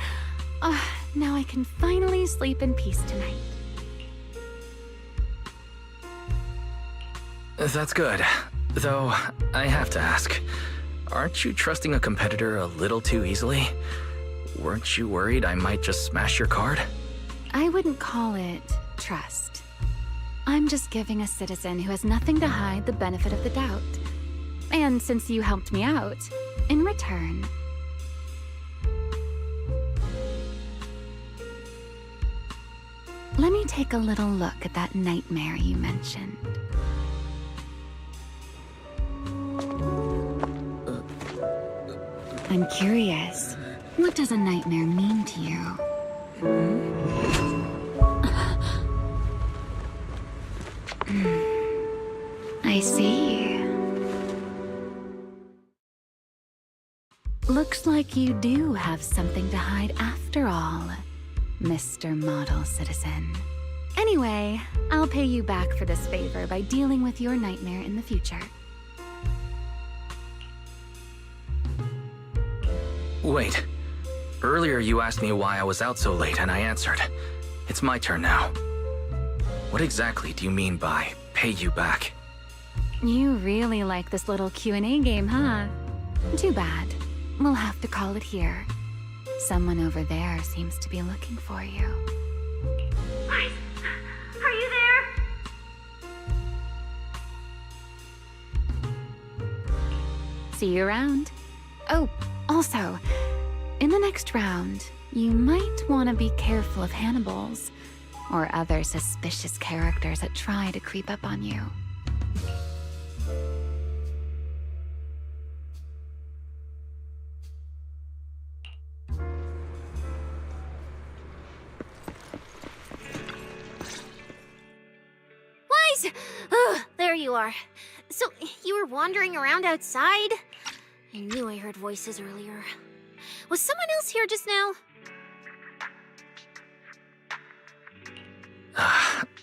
Now I can finally sleep in peace tonight.
That's good. Though, I have to ask, aren't you trusting a competitor a little too easily? Weren't you worried I might just smash your card?
I wouldn't call it trust. I'm just giving a citizen who has nothing to hide the benefit of the doubt. And since you helped me out, in return... Let me take a little look at that nightmare you mentioned. I'm curious, what does a nightmare mean to you? I see. Looks like you do have something to hide after all, Mr. Model Citizen. Anyway, I'll pay you back for this favor by dealing with your nightmare in the future.
Wait. Earlier you asked me why I was out so late and I answered. It's my turn now. What exactly do you mean by pay you back?
You really like this little Q&A game, huh? Too bad. We'll have to call it here. Someone over there seems to be looking for you.
Wise, are you there?
See you around. Oh, also, in the next round, you might want to be careful of Hannibals or other suspicious characters that try to creep up on you.
Wise! Oh, there you are. So, you were wandering around outside? I knew I heard voices earlier. Was someone else here just now?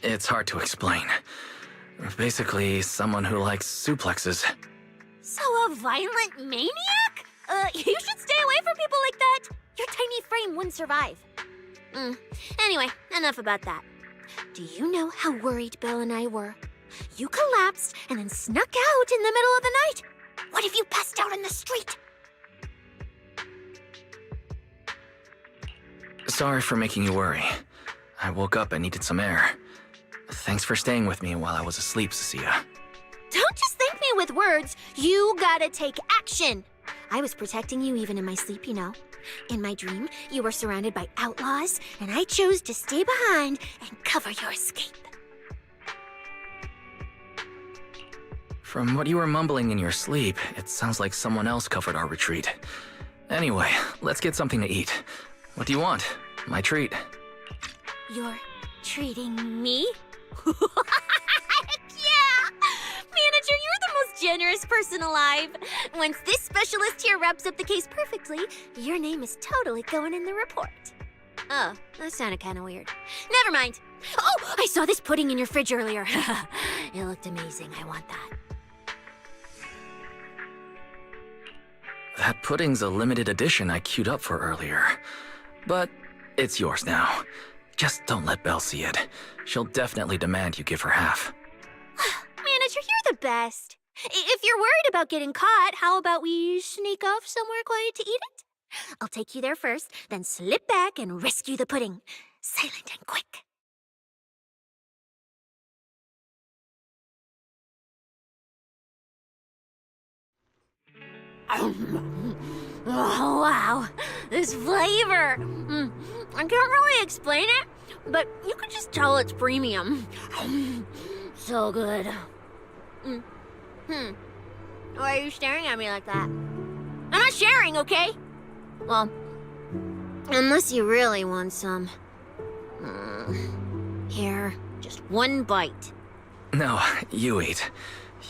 It's hard to explain. Basically, someone who likes suplexes.
So a violent maniac? You should stay away from people like that. Your tiny frame wouldn't survive. Anyway, enough about that. Do you know how worried Bill and I were? You collapsed and then snuck out in the middle of the night. What if you passed out in the street?
Sorry for making you worry. I woke up and needed some air. Thanks for staying with me while I was asleep, Cecilia.
Don't just thank me with words. You gotta take action. I was protecting you even in my sleep, you know. In my dream, you were surrounded by outlaws, and I chose to stay behind and cover your escape.
From what you were mumbling in your sleep, it sounds like someone else covered our retreat. Anyway, let's get something to eat. What do you want? My treat.
You're treating me? Yeah! Manager, you're the most generous person alive. Once this specialist here wraps up the case perfectly, your name is totally going in the report. Oh, that sounded kind of weird. Never mind. Oh, I saw this pudding in your fridge earlier. It looked amazing. I want that.
That pudding's a limited edition I queued up for earlier. But it's yours now. Just don't let Belle see it. She'll definitely demand you give her half.
Manager, you're the best. If you're worried about getting caught, how about we sneak off somewhere quiet to eat it? I'll take you there first, then slip back and rescue the pudding. Silent and quick. Oh, wow. This flavor. I can't really explain it, but you can just tell it's premium. So good. Why are you staring at me like that? I'm not sharing, okay? Well, unless you really want some. Here, just one bite.
No, you eat.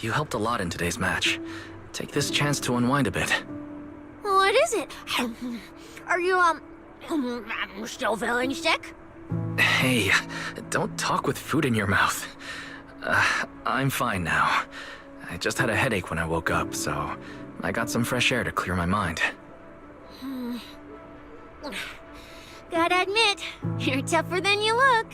You helped a lot in today's match. Take this chance to unwind a bit.
What is it? Are you, still feeling sick?
Hey, don't talk with food in your mouth. I'm fine now. I just had a headache when I woke up, so I got some fresh air to clear my mind.
Gotta admit, you're tougher than you look.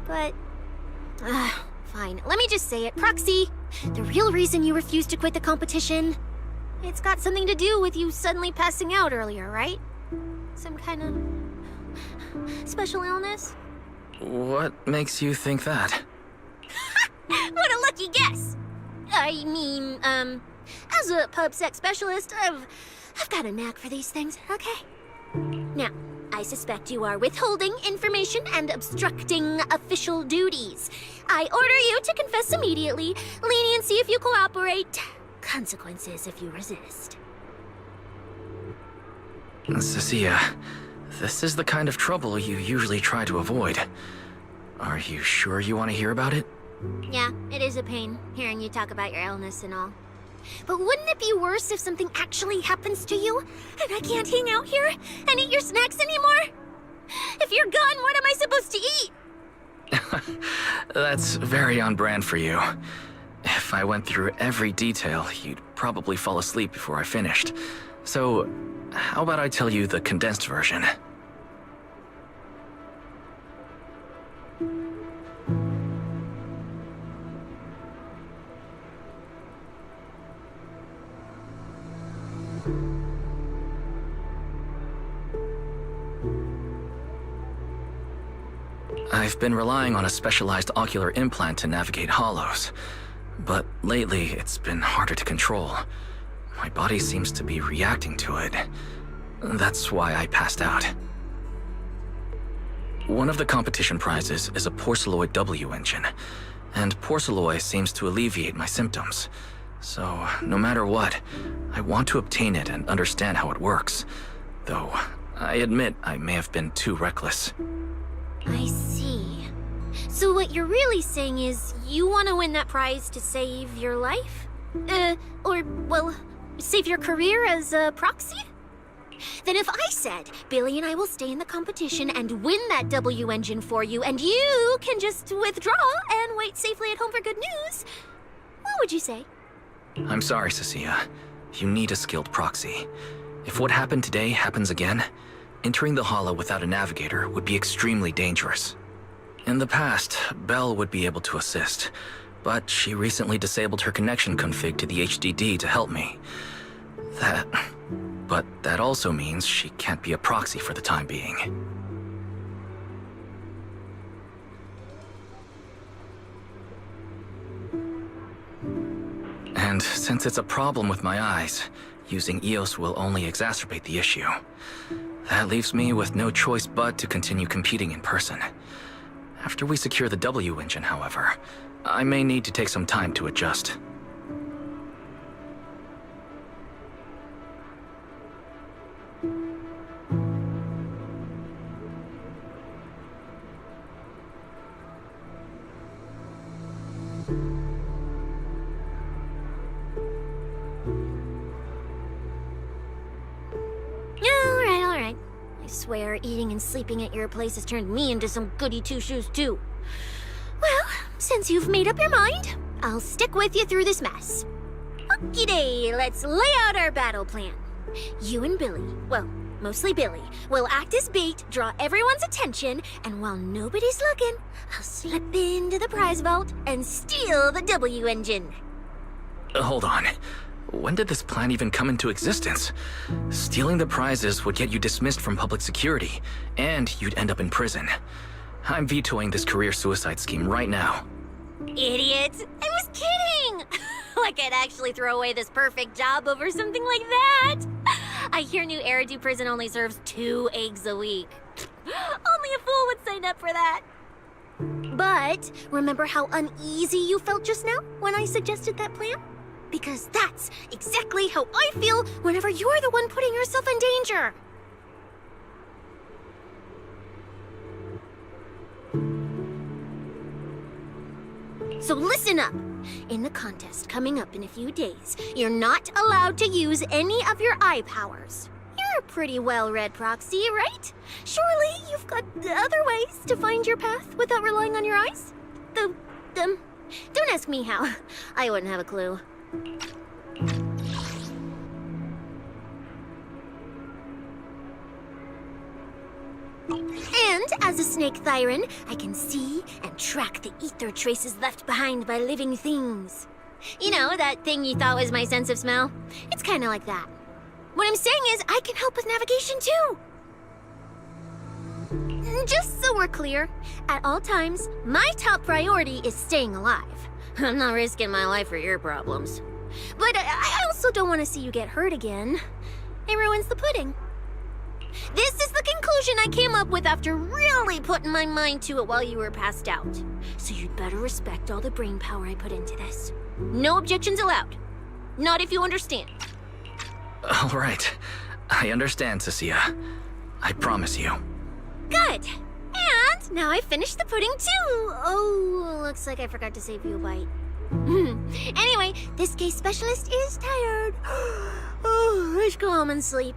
But, fine. Let me just say it. Proxy, the real reason you refused to quit the competition, it's got something to do with you suddenly passing out earlier, right? Some kind of special illness?
What makes you think that?
What a lucky guess! I mean, as a pub sex specialist, I've got a knack for these things, okay? Now, I suspect you are withholding information and obstructing official duties. I order you to confess immediately, leniency if you cooperate, consequences if you resist.
Cecilia, this is the kind of trouble you usually try to avoid. Are you sure you want to hear about it?
Yeah, it is a pain, hearing you talk about your illness and all. But wouldn't it be worse if something actually happens to you, and I can't hang out here and eat your snacks anymore? If you're gone, what am I supposed to eat?
That's very on brand for you. If I went through every detail, you'd probably fall asleep before I finished. So, how about I tell you the condensed version? I've been relying on a specialized ocular implant to navigate hollows, but lately it's been harder to control. My body seems to be reacting to it. That's why I passed out. One of the competition prizes is a Porceloid W engine, and Porceloid seems to alleviate my symptoms. So, no matter what, I want to obtain it and understand how it works. Though, I admit I may have been too reckless.
I see. So what you're really saying is you want to win that prize to save your life? Well, save your career as a proxy? Then if I said, Billy and I will stay in the competition and win that W engine for you, and you can just withdraw and wait safely at home for good news, what would you say?
I'm sorry, Cecilia. You need a skilled proxy. If what happened today happens again, entering the hollow without a navigator would be extremely dangerous. In the past, Belle would be able to assist, but she recently disabled her connection config to the HDD to help me. But that also means she can't be a proxy for the time being. And since it's a problem with my eyes, using EOS will only exacerbate the issue. That leaves me with no choice but to continue competing in person. After we secure the W engine, however, I may need to take some time to adjust.
swear eating and sleeping at your place has turned me into some goody two-shoes too. Well, since you've made up your mind, I'll stick with you through this mess. Okie-day, let's lay out our battle plan. You and Billy, well, mostly Billy, will act as bait, draw everyone's attention, and while nobody's looking, I'll slip into the prize vault and steal the W engine.
Hold on. When did this plan even come into existence? Stealing the prizes would get you dismissed from public security, and you'd end up in prison. I'm vetoing this career suicide scheme right now.
Idiot! I was kidding! Like I'd actually throw away this perfect job over something like that! I hear New Eridu Prison only serves 2 eggs a week. Only a fool would sign up for that. But remember how uneasy you felt just now when I suggested that plan? Because that's exactly how I feel whenever you're the one putting yourself in danger. So listen up. In the contest coming up in a few days, you're not allowed to use any of your eye powers. You're a pretty well-read proxy, right? Surely you've got other ways to find your path without relying on your eyes? Don't ask me how. I wouldn't have a clue. And as a snake Thyran, I can see and track the ether traces left behind by living things. You know, that thing you thought was my sense of smell? It's kind of like that. What I'm saying is, I can help with navigation too. Just so we're clear, at all times, my top priority is staying alive. I'm not risking my life for your problems. But I also don't want to see you get hurt again. It ruins the pudding. This is the conclusion I came up with after really putting my mind to it while you were passed out. So you'd better respect all the brain power I put into this. No objections allowed. Not if you understand.
All right. I understand, Cecilia. I promise you.
Good. And now I finished the pudding too. Oh, looks like I forgot to save you a bite. Anyway, this case specialist is tired. Oh, let's go home and sleep.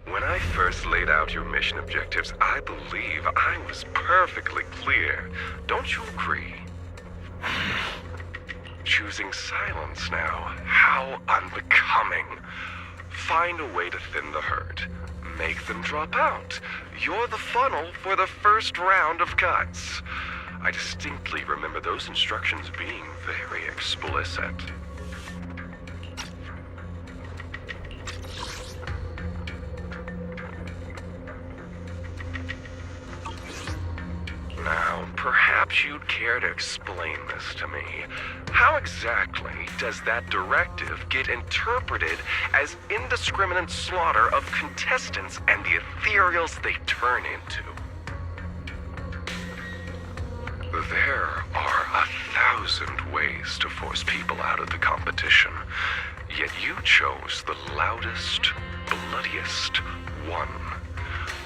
When I first laid out your mission objectives, I believe I was perfectly clear. Don't you agree? Choosing silence now. How unbecoming. Find a way to thin the herd. Make them drop out. You're the funnel for the first round of cuts. I distinctly remember those instructions being very explicit. Now, perhaps you'd care to explain this to me. How exactly does that directive get interpreted as indiscriminate slaughter of contestants and the ethereals they turn into? There are 1,000 ways to force people out of the competition, yet you chose the loudest, bloodiest one.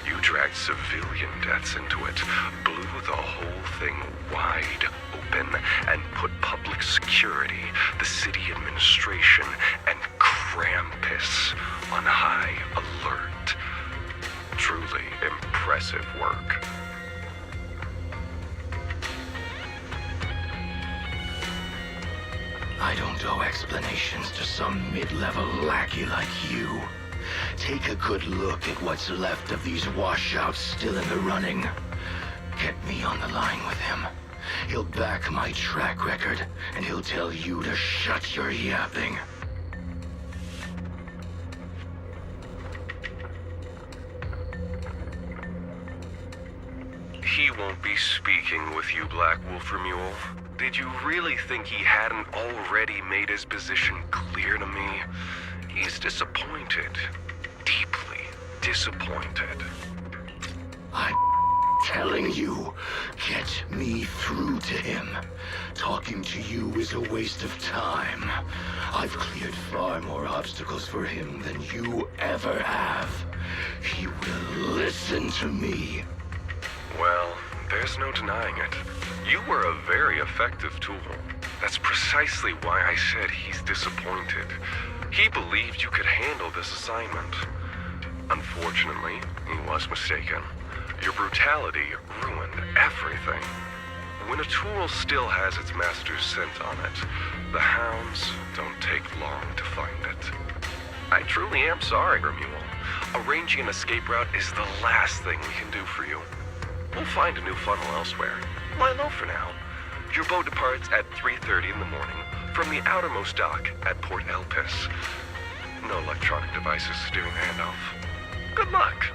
You drag incorporate civilian deaths into it, blew the whole thing wide open, and put public security, the city administration, and Krampus on high alert. Truly impressive work.
I don't owe explanations to some mid-level lackey like you. Take a good look at what's left of these washouts still in the running. Get me on the line with him. He'll back my track record, and he'll tell you to shut your yapping.
He won't be speaking with you, Black Wolf Mule. Did you really think he hadn't already made his position clear to me? He's disappointed. Deeply disappointed.
I'm telling you, get me through to him. Talking to you is a waste of time. I've cleared far more obstacles for him than you ever have. He will listen to me.
Well, there's no denying it. You were a very effective tool. That's precisely why I said he's disappointed. He believed you could handle this assignment. Unfortunately, he was mistaken. Your brutality ruined everything. When a tool still has its master's scent on it, the hounds don't take long to find it. I truly am sorry, Mule. Arranging an escape route is the last thing we can do for you. We'll find a new funnel elsewhere. Lie low for now. Your boat departs at 3:30 in the morning from the outermost dock at Port Elpis. No electronic devices steering handoff. Good luck.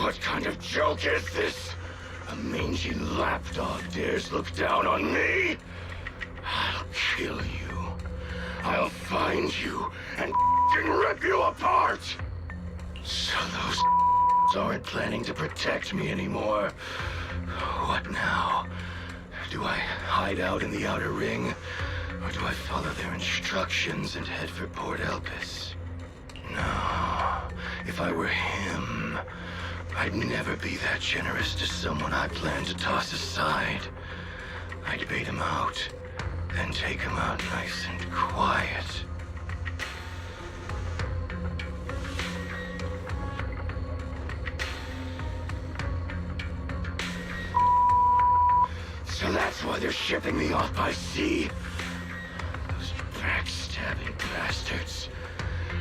What kind of joke is this? A mangy lapdog dares look down on me? I'll kill you. I'll find you and rip you apart. So those aren't planning to protect me anymore. What now? Do I hide out in the outer ring? Or do I follow their instructions and head for Port Elpis? No. If I were him, I'd never be that generous to someone I plan to toss aside. I'd bait him out, then take him out nice and quiet. So that's why they're shipping me off by sea. Those backstabbing bastards.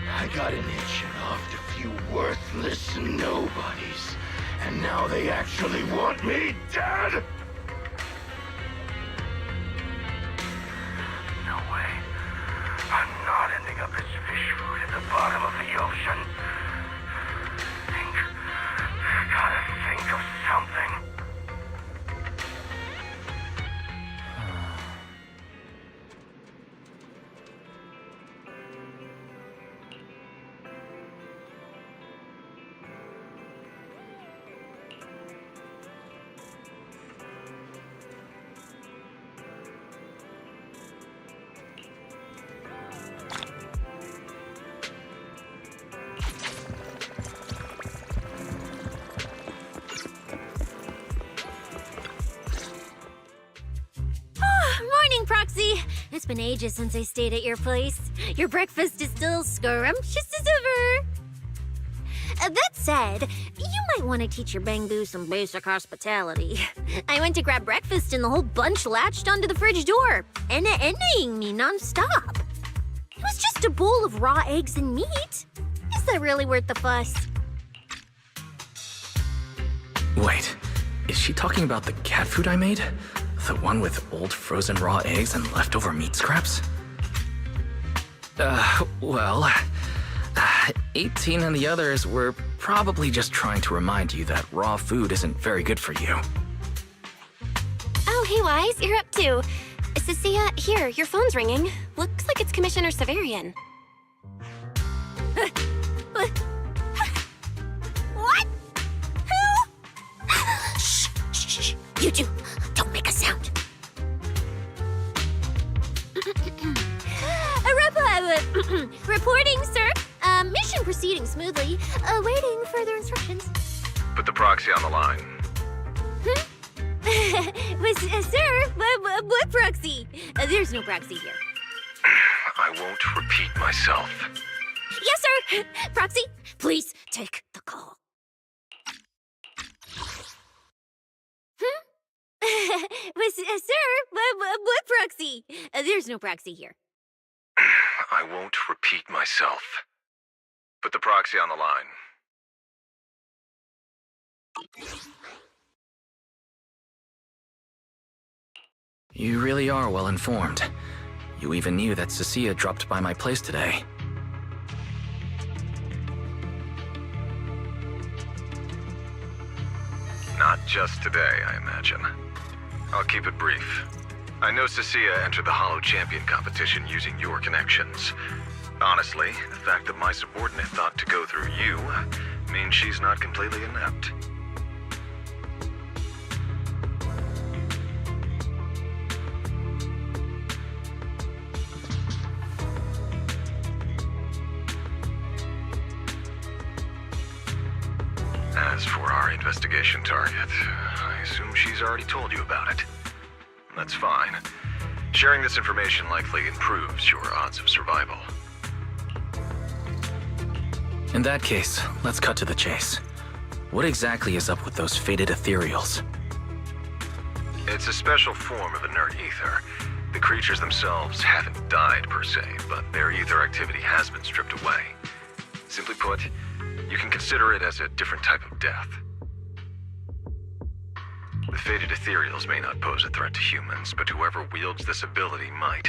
I got an itch and offed a few worthless nobodies, and now they actually want me dead? No way. I'm not ending up as fish food at the bottom of the ocean. Gotta think of something.
Morning, Proxy! It's been ages since I stayed at your place. Your breakfast is still scrumptious as ever. That said, you might want to teach your Bangbu some basic hospitality. I went to grab breakfast and the whole bunch latched onto the fridge door, envying me nonstop. It was just a bowl of raw eggs and meat. Is that really worth the fuss?
Wait, is she talking about the cat food I made? The one with old frozen raw eggs and leftover meat scraps? Well, 18 and the others were probably just trying to remind you that raw food isn't very good for you.
Oh, hey, Wise, you're up too. Cecilia, here, your phone's ringing. Looks like it's Commissioner Severian.
What? Who? Shh, shh, shh. You two, don't make a sound. Reporting, sir. Mission proceeding smoothly. Awaiting further instructions.
Put the proxy on the line.
Sir, what proxy? There's no proxy here.
I won't repeat myself.
Yes, sir. Proxy, please take the call. Sir, what proxy? There's no proxy here.
I won't repeat myself. Put the proxy on the line.
You really are well informed. You even knew that Cecilia dropped by my place today.
Not just today, I imagine. I'll keep it brief. I know Cecilia entered the Hollow Champion competition using your connections. Honestly, the fact that my subordinate thought to go through you means she's not completely inept. As for our investigation target, I assume she's already told you about it. That's fine. Sharing this information likely improves your odds of survival.
In that case, let's cut to the chase. What exactly is up with those fated ethereals?
It's a special form of inert ether. The creatures themselves haven't died per se, but their ether activity has been stripped away. Simply put, you can consider it as a different type of death. The fated ethereals may not pose a threat to humans, but whoever wields this ability might.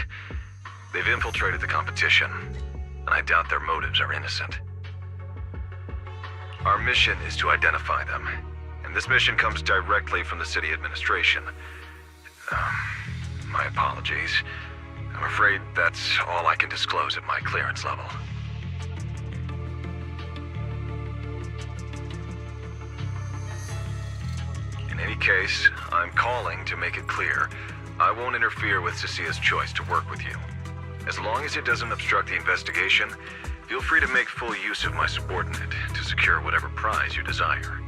They've infiltrated the competition, and I doubt their motives are innocent. Our mission is to identify them, and this mission comes directly from the city administration. My apologies. I'm afraid that's all I can disclose at my clearance level. In any case, I'm calling to make it clear, I won't interfere with Cecilia's choice to work with you. As long as it doesn't obstruct the investigation, feel free to make full use of my subordinate to secure whatever prize you desire.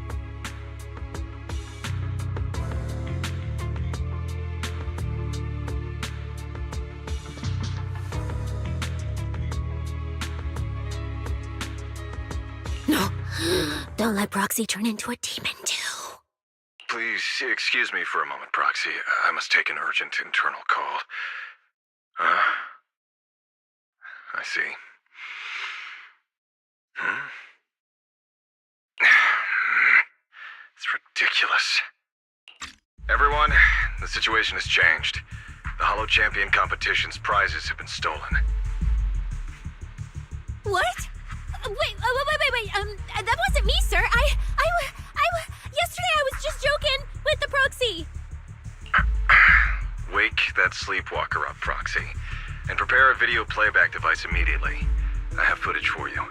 No, don't let Proxy turn into a demon too.
Please excuse me for a moment, Proxy. I must take an urgent internal call. I see. It's ridiculous. Everyone, the situation has changed. The Hollow Champion competition's prizes have been stolen.
What? Wait, that wasn't me, sir. Yesterday I was just joking with the Proxy.
Wake that sleepwalker up, Proxy, and prepare a video playback device immediately. I have footage for you.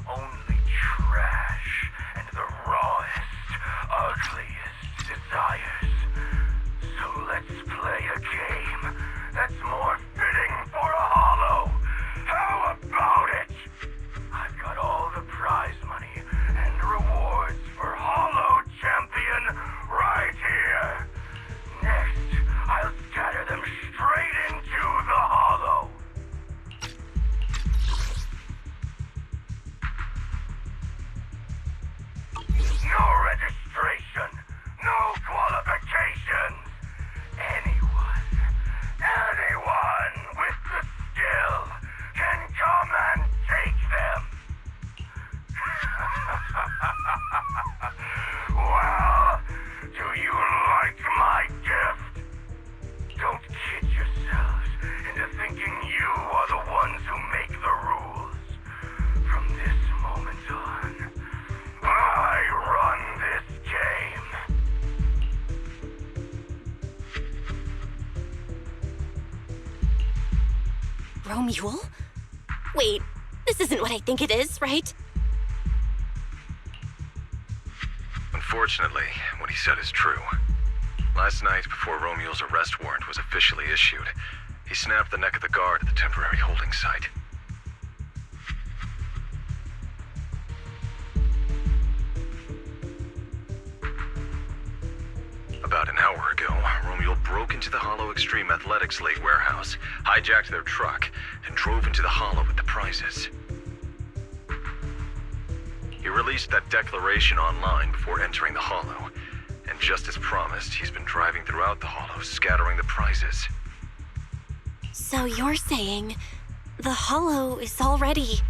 Only trash and the raw
Romule? Wait, this isn't what I think it is, right?
Unfortunately, what he said is true. Last night, before Romule's arrest warrant was officially issued, he snapped the neck of the guard at the temporary holding site. About an hour ago, Romule broke into the Hollow Extreme Athletics League warehouse, hijacked their truck, and drove into the Hollow with the prizes. He released that declaration online before entering the Hollow, and just as promised, he's been driving throughout the Hollow, scattering the prizes.
So you're saying the Hollow is already...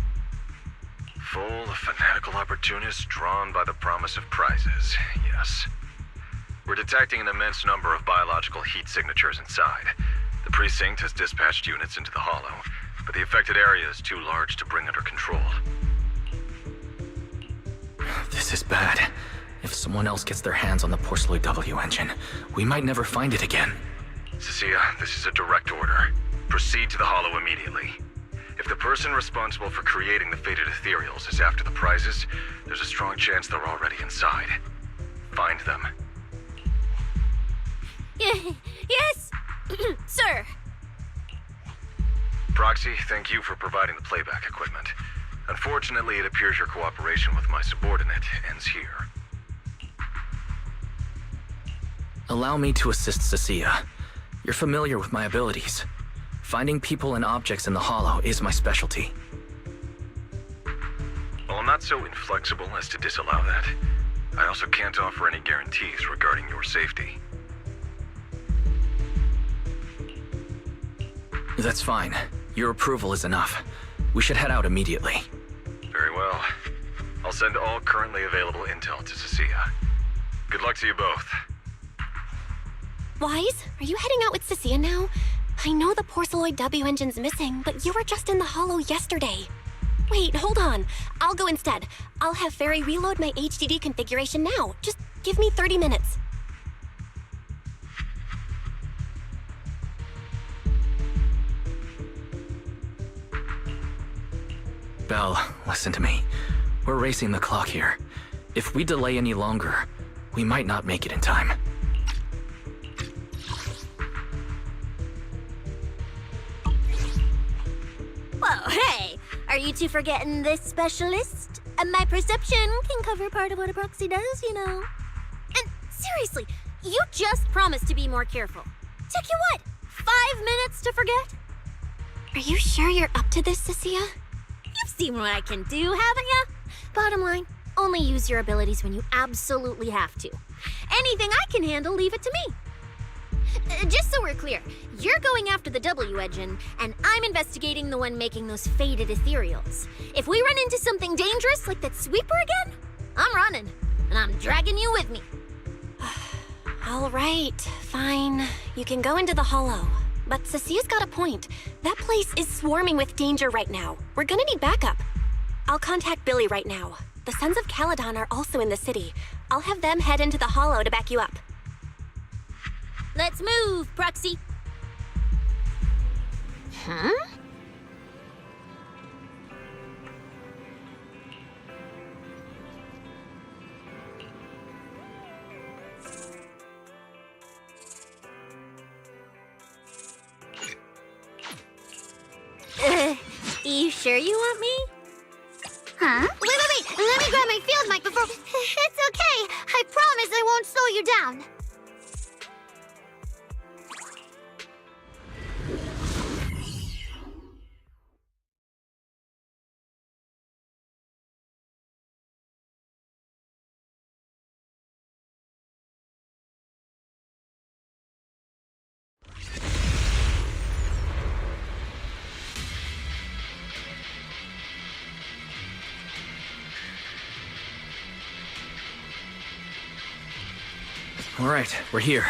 Full of fanatical opportunists drawn by the promise of prizes, yes. We're detecting an immense number of biological heat signatures inside. The precinct has dispatched units into the Hollow, but the affected area is too large to bring under control.
This is bad. If someone else gets their hands on the Porceloid W engine, we might never find it again.
Cecilia, this is a direct order. Proceed to the Hollow immediately. If the person responsible for creating the fated ethereals is after the prizes, there's a strong chance they're already inside. Find them.
Yes, sir.
Proxy, thank you for providing the playback equipment. Unfortunately, it appears your cooperation with my subordinate ends here.
Allow me to assist Cecilia. You're familiar with my abilities. Finding people and objects in the Hollow is my specialty.
While I'm not so inflexible as to disallow that, I also can't offer any guarantees regarding your safety.
That's fine. Your approval is enough. We should head out immediately.
Very well. I'll send all currently available intel to Cecilia. Good luck to you both.
Wise, are you heading out with Cecilia now? I know the Porceloid W engine's missing, but you were just in the Hollow yesterday. Wait, hold on. I'll go instead. I'll have Ferry reload my HDD configuration now. Just give me 30 minutes.
Belle, listen to me. We're racing the clock here. If we delay any longer, we might not make it in time.
Well, hey, are you two forgetting this specialist? My perception can cover part of what a proxy does, you know. And seriously, you just promised to be more careful. Took you what, 5 minutes to forget?
Are you sure you're up to this, Cecilia?
You've seen what I can do, haven't ya? Bottom line, only use your abilities when you absolutely have to. Anything I can handle, leave it to me. Just so we're clear, you're going after the W engine, and I'm investigating the one making those faded ethereals. If we run into something dangerous like that sweeper again, I'm running, and I'm dragging you with me.
All right, fine. You can go into the Hollow. But Cecilia's got a point. That place is swarming with danger right now. We're gonna need backup. I'll contact Billy right now. The Sons of Caledon are also in the city. I'll have them head into the Hollow to back you up.
Let's move, Proxy.
Huh?
You sure you want me?
Huh? Wait! Let me grab my field mic before... It's okay. I promise I won't slow you down.
All right, we're here.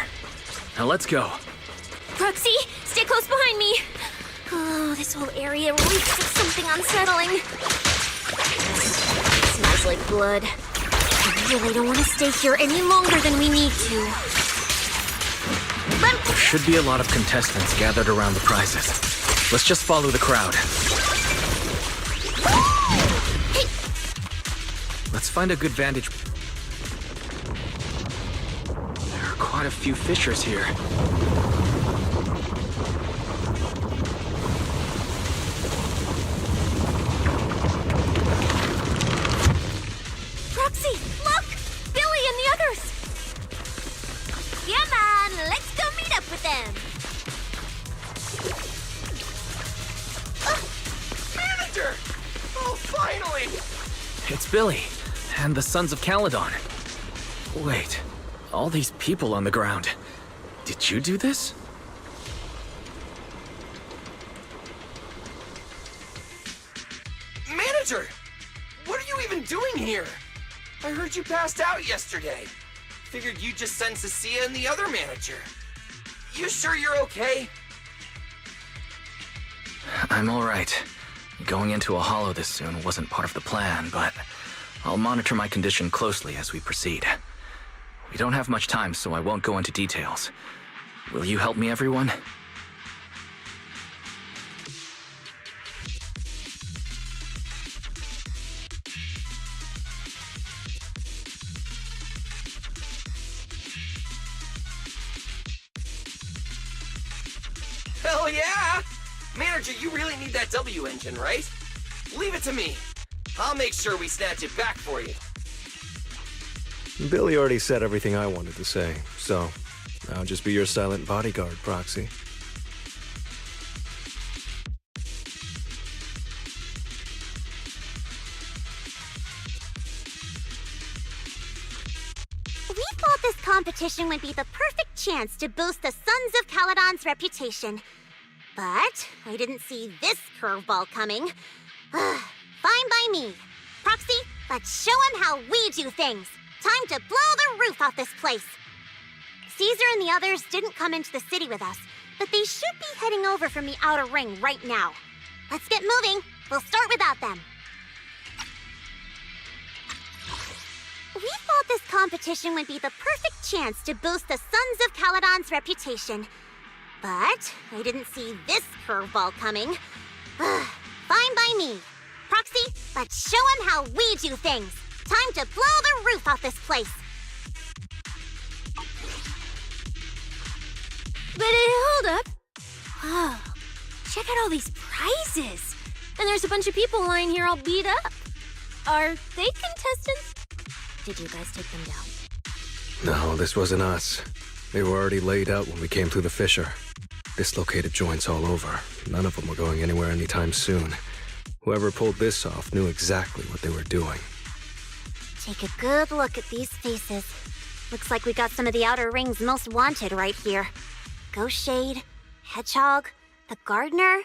Now let's go.
Proxy, stay close behind me. Oh, this whole area reeks of something unsettling. Smells like blood. I really don't want to stay here any longer than we need to.
There should be a lot of contestants gathered around the prizes. Let's just follow the crowd. Let's find a good vantage. There are quite a few fissures here.
Roxy, look! Billy and the others! Come on, let's go meet up with them!
Manager! Oh, finally!
It's Billy, and the Sons of Caledon. Wait, all these people on the ground. Did you do this?
Manager! What are you even doing here? I heard you passed out yesterday. Figured you'd just send Cecilia and the other manager. You sure you're okay?
I'm alright. Going into a hollow this soon wasn't part of the plan, but I'll monitor my condition closely as we proceed. We don't have much time, so I won't go into details. Will you help me, everyone?
Hell yeah! Manager, you really need that W engine, right? Leave it to me. I'll make sure we snatch it back for you.
Billy already said everything I wanted to say, so I'll just be your silent bodyguard, Proxy.
We thought this competition would be the perfect chance to boost the Sons of Caledon's reputation. But I didn't see this curveball coming. Fine by me. Proxy, let's show him how we do things. Time to blow the roof off this place. Caesar and the others didn't come into the city with us, but they should be heading over from the outer ring right now. Let's get moving. We'll start without them. We thought this competition would be the perfect chance to boost the Sons of Caledon's reputation. But I didn't see this curveball coming. Fine by me. Proxy, let's show him how we do things. Time to blow the roof off this place. But hold up. Oh, check out all these prizes. And there's a bunch of people lying here all beat up. Are they contestants? Did you guys take them down?
No, this wasn't us. They were already laid out when we came through the fissure. Dislocated joints all over. None of them were going anywhere anytime soon. Whoever pulled this off knew exactly what they were doing.
Take a good look at these faces. Looks like we got some of the Outer Ring's most wanted right here. Ghost Shade, Hedgehog, the Gardener.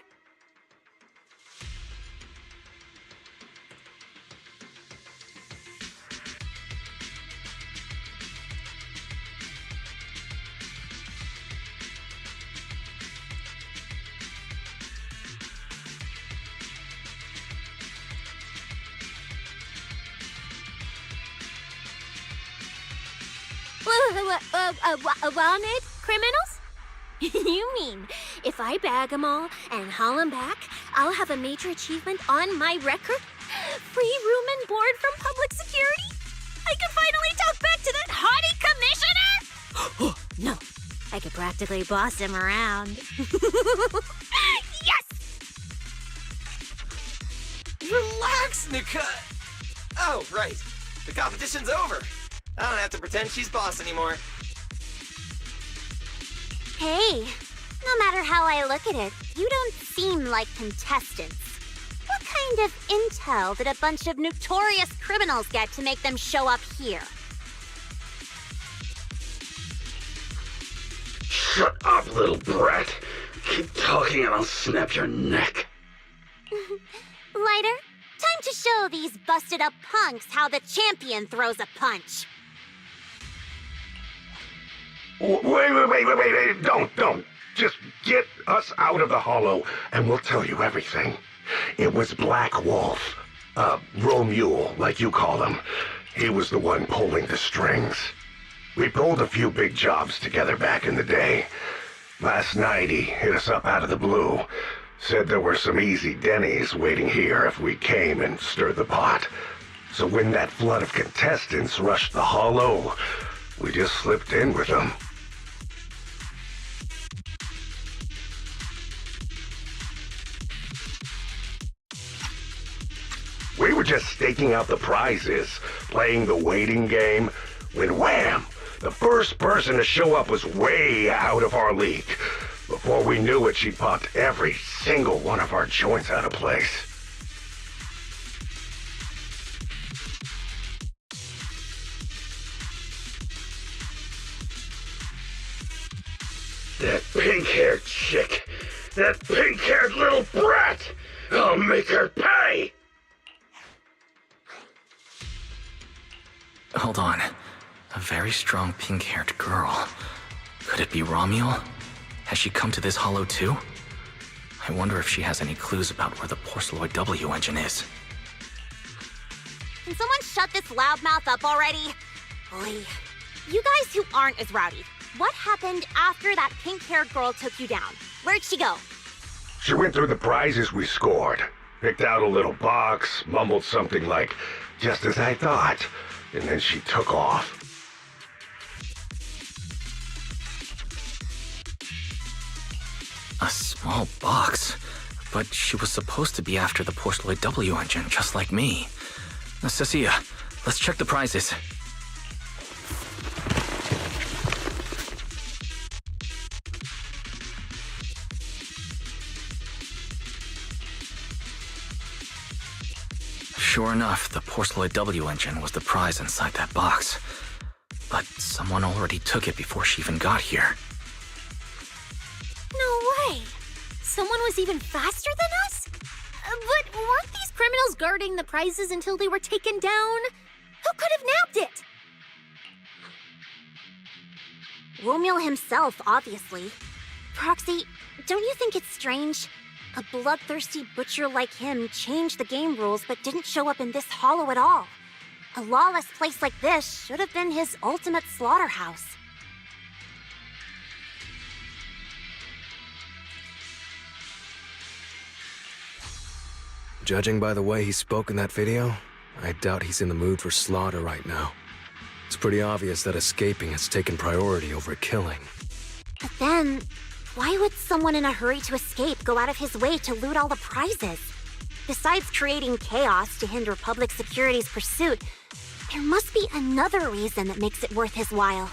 Wanted criminals? You mean, if I bag them all and haul them back, I'll have a major achievement on my record? Free room and board from public security? I could finally talk back to that haughty commissioner? No, I could practically boss him around. Yes!
Relax, Nika. Oh, right. The competition's over. I don't have to pretend she's boss anymore.
Hey, no matter how I look at it, you don't seem like contestants. What kind of intel did a bunch of notorious criminals get to make them show up here?
Shut up, little brat. Keep talking and I'll snap your neck.
Lighter, time to show these busted up punks how the champion throws a punch.
Wait. Don't. Just get us out of the hollow and we'll tell you everything. It was Black Wolf. Romule, like you call him. He was the one pulling the strings. We pulled a few big jobs together back in the day. Last night he hit us up out of the blue. Said there were some easy Denny's waiting here if we came and stirred the pot. So when that flood of contestants rushed the hollow, we just slipped in with them. We were just staking out the prizes, playing the waiting game, when wham! The first person to show up was way out of our league. Before we knew it, she popped every single one of our joints out of place. That pink-haired chick! That pink-haired little brat! I'll make her pay!
Hold on. A very strong pink-haired girl. Could it be Romuald? Has she come to this hollow too? I wonder if she has any clues about where the Porceloid W engine is.
Can someone shut this loudmouth up already? Oy. You guys who aren't as rowdy, what happened after that pink-haired girl took you down? Where'd she go?
She went through the prizes we scored, picked out a little box, mumbled something like, "just as I thought," and then she took off.
A small box? But she was supposed to be after the Porceloid W engine, just like me. Cecilia, let's check the prizes. Sure enough, the Porceloid W engine was the prize inside that box. But someone already took it before she even got here.
No way! Someone was even faster than us? But weren't these criminals guarding the prizes until they were taken down? Who could have nabbed it?
Romuald himself, obviously. Proxy, don't you think it's strange? A bloodthirsty butcher like him changed the game rules but didn't show up in this hollow at all. A lawless place like this should have been his ultimate slaughterhouse.
Judging by the way he spoke in that video, I doubt he's in the mood for slaughter right now. It's pretty obvious that escaping has taken priority over killing.
But then, why would someone in a hurry to escape go out of his way to loot all the prizes? Besides creating chaos to hinder public security's pursuit, there must be another reason that makes it worth his while.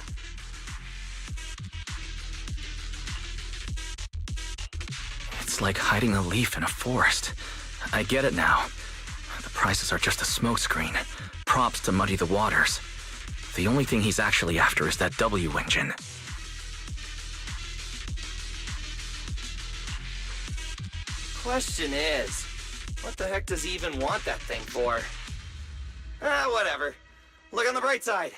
It's like hiding a leaf in a forest. I get it now. The prizes are just a smokescreen, props to muddy the waters. The only thing he's actually after is that W engine.
Question is, what the heck does he even want that thing for? Whatever. Look on the bright side.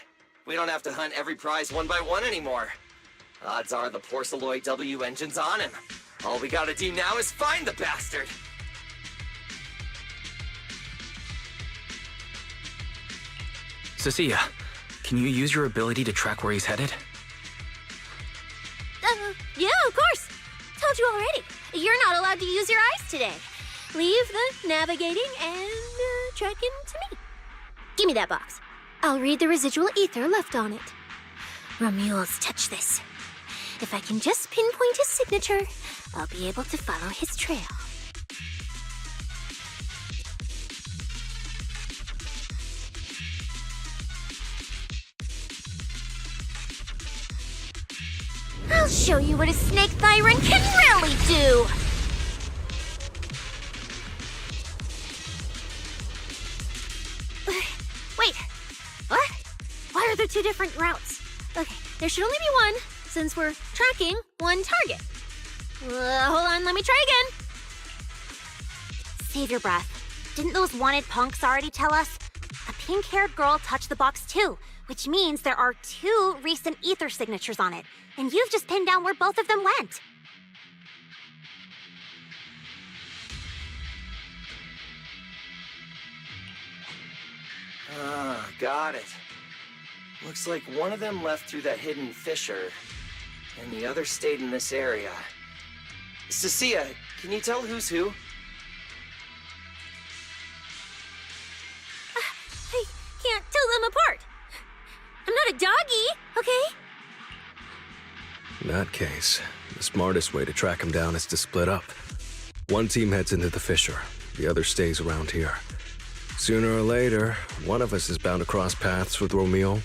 We don't have to hunt every prize one by one anymore. Odds are the Porceloid W engine's on him. All we gotta do now is find the bastard.
Cecilia, can you use your ability to track where he's headed?
Yeah, of course. Told you already. You're not allowed to use your eyes today. Leave the navigating and tracking to me. Give me that box. I'll read the residual ether left on it. Romuald's touched this. If I can just pinpoint his signature, I'll be able to follow his trail. I'll show you what a snake tyrant can really do! Wait, what? Why are there two different routes? Okay, there should only be one, since we're tracking one target. Hold on, let me try again.
Save your breath. Didn't those wanted punks already tell us? A pink-haired girl touched the box too, which means there are two recent ether signatures on it, and you've just pinned down where both of them went.
Ah, got it. Looks like one of them left through that hidden fissure, and the other stayed in this area. Cecilia,
Can you tell who's who?
I can't tell them apart. I'm not a doggy, okay?
In that case, the smartest way to track him down is to split up. One team heads into the fissure, the other stays around here. Sooner or later, one of us is bound to cross paths with Romeo.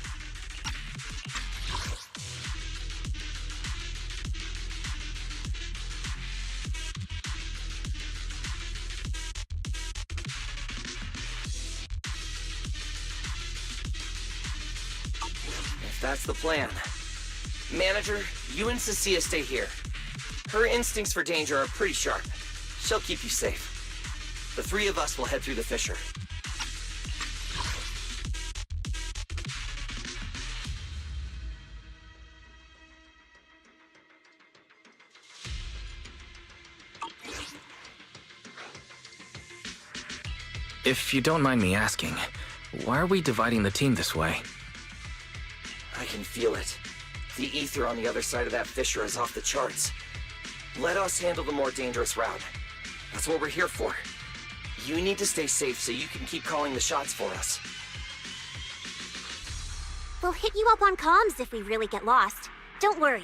If that's the plan. Manager, you and Cecilia stay here. Her instincts for danger are pretty sharp. She'll keep you safe. The three of us will head through the fissure.
If you don't mind me asking, why are we dividing the team this way?
I can feel it. The ether on the other side of that fissure is off the charts. Let us handle the more dangerous route. That's what we're here for. You need to stay safe so you can keep calling the shots for us.
We'll hit you up on comms if we really get lost. Don't worry.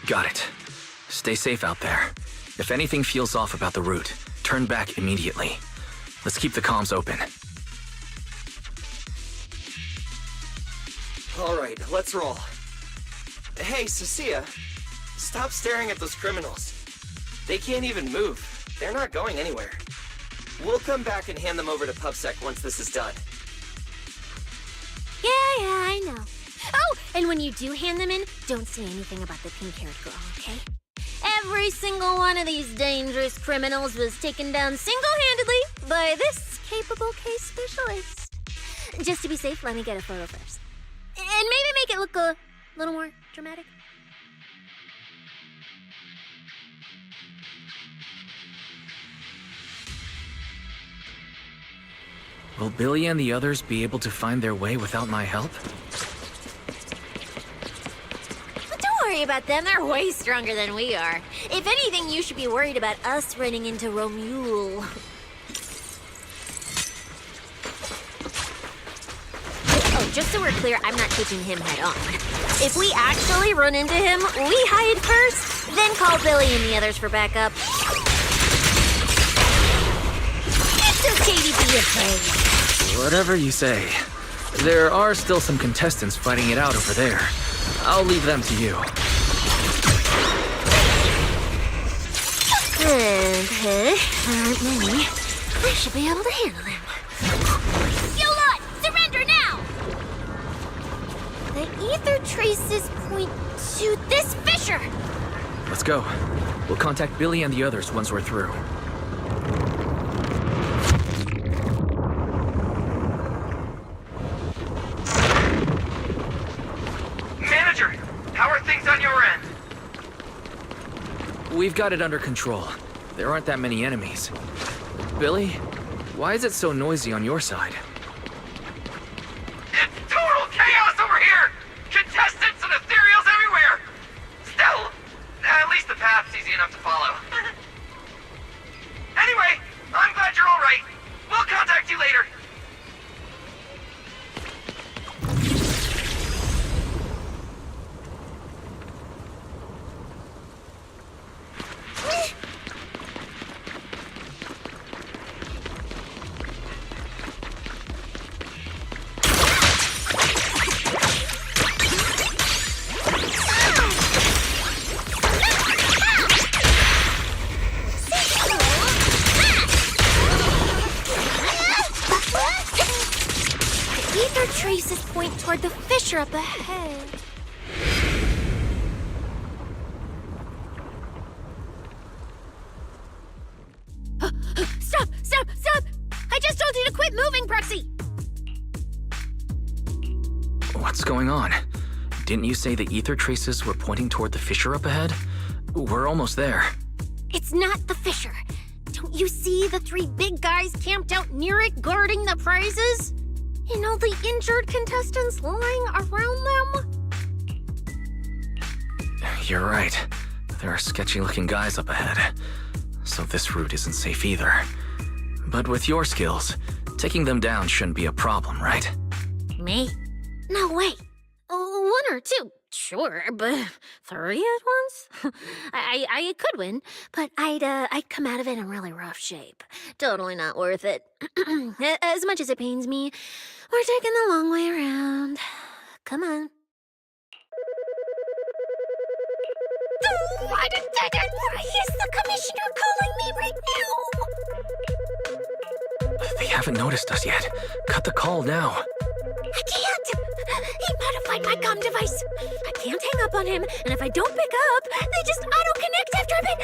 Got it. Stay safe out there. If anything feels off about the route, turn back immediately. Let's keep the comms open.
All right, let's roll. Hey, Cecilia, stop staring at those criminals. They can't even move. They're not going anywhere. We'll come back and hand them over to PubSec once this is done.
Yeah, I know. Oh, and when you do hand them in, don't say anything about the pink-haired girl, okay? Every single one of these dangerous criminals was taken down single-handedly by this capable case specialist. Just to be safe, let me get a photo first. And maybe make it look a little more dramatic.
Will Billy and the others be able to find their way without my help?
Don't worry about them, they're way stronger than we are. If anything, you should be worried about us running into Romule. Oh, just so we're clear, I'm not taking him head on. If we actually run into him, we hide first, then call Billy and the others for backup. It's okay to be afraid.
Whatever you say. There are still some contestants fighting it out over there. I'll leave them to you.
There aren't many. I should be able to handle them. You lot! Surrender now! The ether traces point to this fissure!
Let's go. We'll contact Billy and the others once we're through.
Manager, how are things on your end?
We've got it under control. There aren't that many enemies. Billy, why is it so noisy on your side?
It's total chaos over here! Contestants and ethereals everywhere! Still, at least the path's easy enough to follow. Anyway, I'm glad you're all right. We'll contact you later.
Ether traces point toward the fissure up ahead. Stop! Stop! Stop! I just told you to quit moving, Proxy!
What's going on? Didn't you say the ether traces were pointing toward the fissure up ahead? We're almost there.
It's not the fissure. Don't you see the three big guys camped out near it guarding the prizes? And all the injured contestants lying around them?
You're right. There are sketchy-looking guys up ahead. So this route isn't safe either. But with your skills, taking them down shouldn't be a problem, right?
Me? No way. One or two, sure, but 3 at once? I could win, but I'd come out of it in really rough shape. Totally not worth it. As much as it pains me, we're taking the long way around. Come on. I didn't take it! Why is the commissioner calling me right now?
They haven't noticed us yet. Cut the call now.
I can't! He modified my comm device. I can't hang up on him, and if I don't pick up, they just auto-connect after a bit.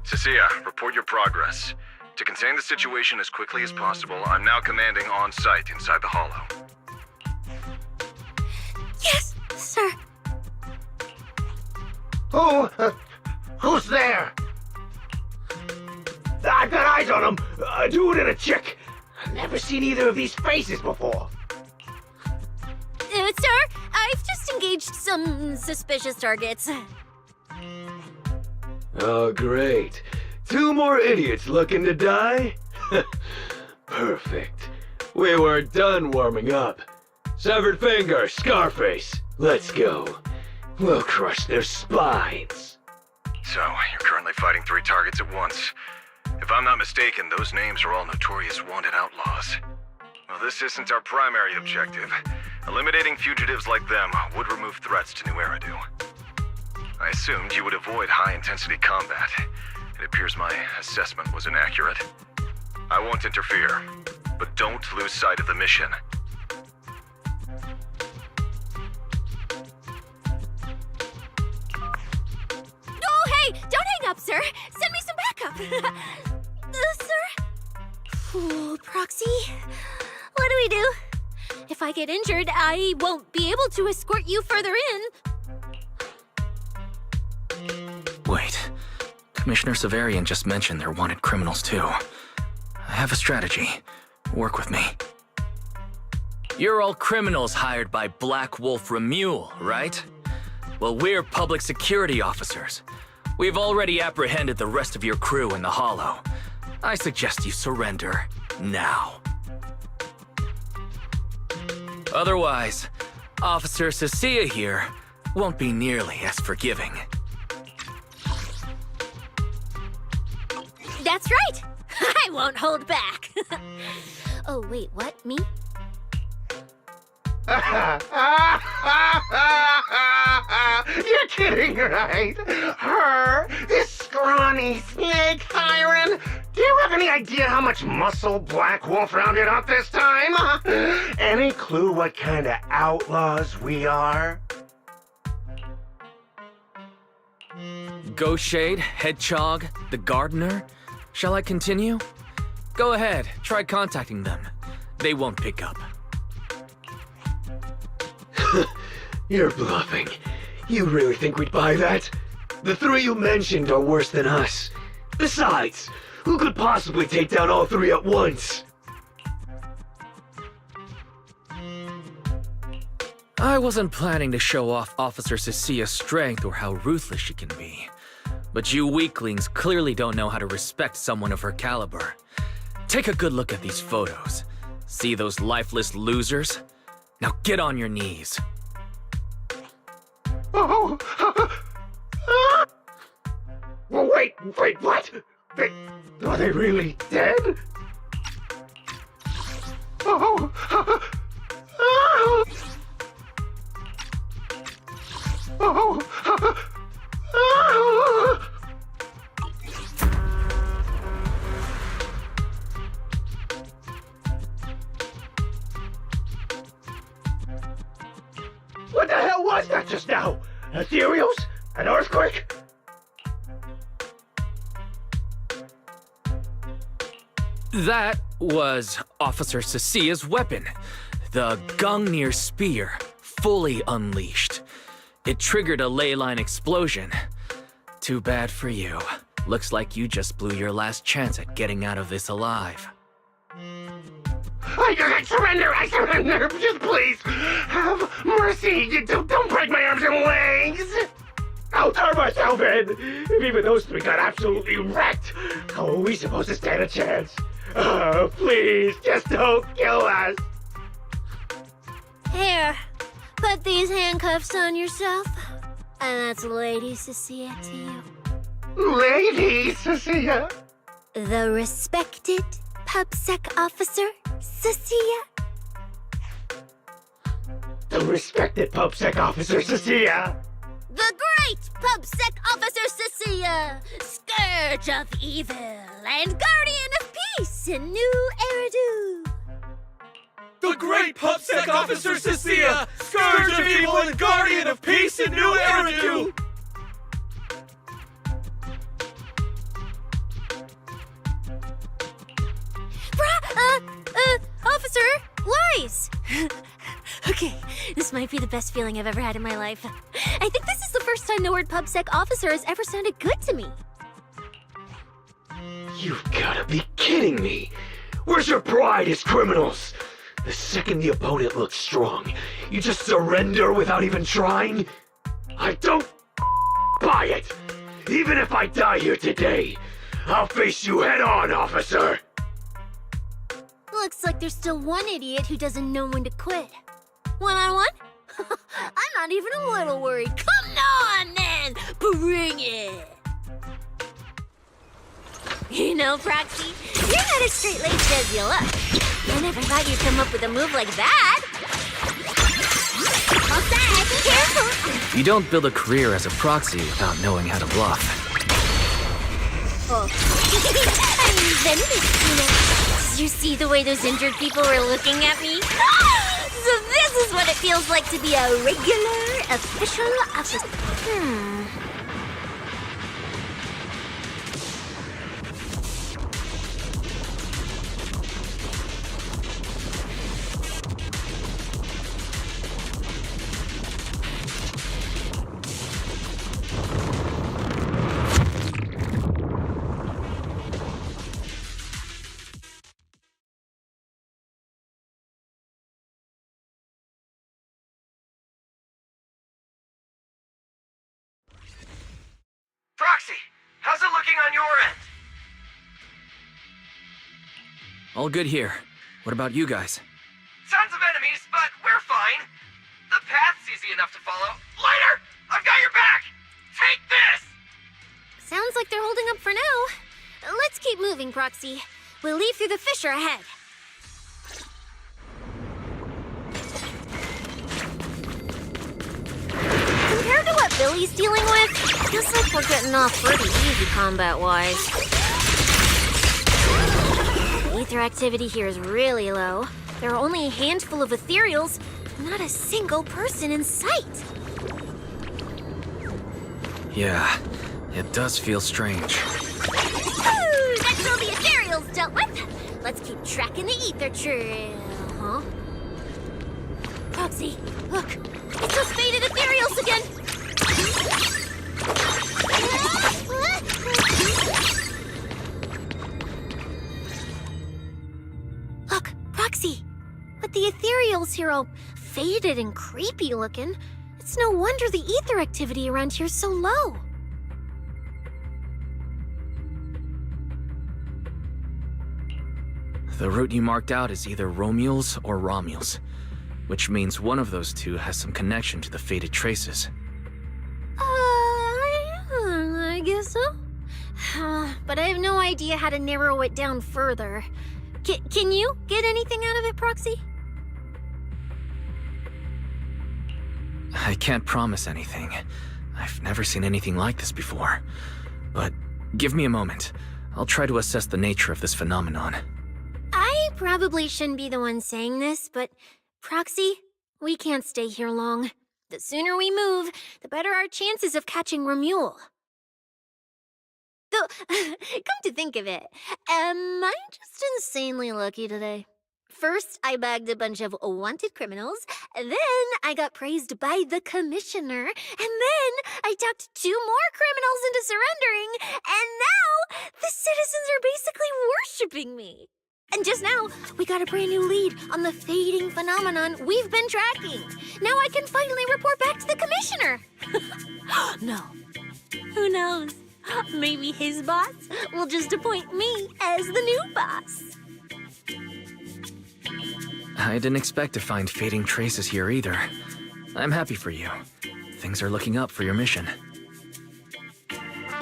Cecilia, report your progress. To contain the situation as quickly as possible, I'm now commanding on-site inside the Hollow.
Yes, sir.
Who's there? I've got eyes on him. A dude and a chick. I've never seen either of these faces before.
Sir, I've just engaged some suspicious targets.
Oh, great. 2 more idiots looking to die? Perfect. We were done warming up. Severed finger, Scarface. Let's go. We'll crush their spines.
So, you're currently fighting 3 targets at once. If I'm not mistaken, those names are all notorious wanted outlaws. Well, this isn't our primary objective. Eliminating fugitives like them would remove threats to New Eridu. I assumed you would avoid high-intensity combat. It appears my assessment was inaccurate. I won't interfere, but don't lose sight of the mission.
Oh, hey! Don't hang up, sir! Send me some backup! Sir? Ooh, Proxy? What do we do? If I get injured, I won't be able to escort you further in.
Wait. Commissioner Severian just mentioned they're wanted criminals too. I have a strategy. Work with me. You're all criminals hired by Black Wolf Remule, right? Well, we're public security officers. We've already apprehended the rest of your crew in the Hollow. I suggest you surrender now. Otherwise, Officer Cecilia here won't be nearly as forgiving.
That's right! I won't hold back. Oh, wait, what? Me?
You're kidding, right? Her? This scrawny snake siren? Do you have any idea how much muscle Black Wolf rounded up this time? Any clue what kind of outlaws we are?
Ghost Shade, Hedgehog, the Gardener? Shall I continue? Go ahead, try contacting them. They won't pick up.
You're bluffing. You really think we'd buy that? The 3 you mentioned are worse than us. Besides, who could possibly take down all 3 at once?
I wasn't planning to show off Officer Cecilia's strength or how ruthless she can be. But you weaklings clearly don't know how to respect someone of her caliber. Take a good look at these photos. See those lifeless losers? Now get on your knees.
Oh! Well, wait, what? Are they really dead? Oh! What the hell was that just now? Ethereals? An earthquake?
That was Officer Cecilia's weapon, the Gungnir Spear, fully unleashed. It triggered a ley line explosion. Too bad for you. Looks like you just blew your last chance at getting out of this alive.
I surrender! Just please, have mercy! Don't break I'll turn myself in! If even those three got absolutely wrecked, how are we supposed to stand a chance? Please, just don't kill us!
Here, put these handcuffs on yourself. And that's Lady Cecilia to you.
Lady Cecilia?
The respected PubSec officer, Cecilia.
The respected PubSec officer, Cecilia!
The great PubSec officer, Cecilia. Scourge of evil and guardian of peace in New Eridu.
The great PubSec officer Cecilia, scourge of evil and guardian of peace in New Eridu!
Officer, lies! Okay, this might be the best feeling I've ever had in my life. I think this is the first time the word PubSec officer has ever sounded good to me.
You've gotta be kidding me! Where's your pride as criminals? The second the opponent looks strong, you just surrender without even trying? I don't buy it! Even if I die here today, I'll face you head on, officer!
Looks like there's still one idiot who doesn't know when to quit. One-on-one? I'm not even a little worried. Come on, then! Bring it! You know, Proxy, you're not as straight-laced as you look. I never thought you'd come up with a move like that. All set! Careful!
You don't build a career as a proxy without knowing how to bluff.
Oh. I'm venomous, you know. Did you see the way those injured people were looking at me? So this is what it feels like to be a regular official officer.
Proxy, how's it looking on your end?
All good here. What about you guys?
Tons of enemies, but we're fine. The path's easy enough to follow. Later! I've got your back! Take this!
Sounds like they're holding up for now. Let's keep moving, Proxy. We'll leave through the fissure ahead. Compared to what Billy's dealing with, feels like we're getting off pretty easy combat-wise. Ether activity here is really low. There are only a handful of ethereals, not a single person in sight.
Yeah, it does feel strange.
Woo! That's all the ethereals dealt with. Let's keep tracking the ether trail, huh? Proxy, look! It's those faded ethereals again! Look, Proxy! But the ethereals here all faded and creepy looking. It's no wonder the ether activity around here is so low.
The route you marked out is either Romule's or Romule's, which means one of those two has some connection to the faded traces.
I guess so. But I have no idea how to narrow it down further. Can you get anything out of it, Proxy?
I can't promise anything. I've never seen anything like this before. But give me a moment. I'll try to assess the nature of this phenomenon.
I probably shouldn't be the one saying this, but Proxy, we can't stay here long. The sooner we move, the better our chances of catching Romule. Though, come to think of it, am I just insanely lucky today? First, I bagged a bunch of wanted criminals, then I got praised by the commissioner, and then I talked 2 more criminals into surrendering, and now the citizens are basically worshipping me. And just now, we got a brand new lead on the fading phenomenon we've been tracking. Now I can finally report back to the commander. commissioner. No. Who knows? Maybe his boss will just appoint me as the new boss.
I didn't expect to find fading traces here either. I'm happy for you. Things are looking up for your mission.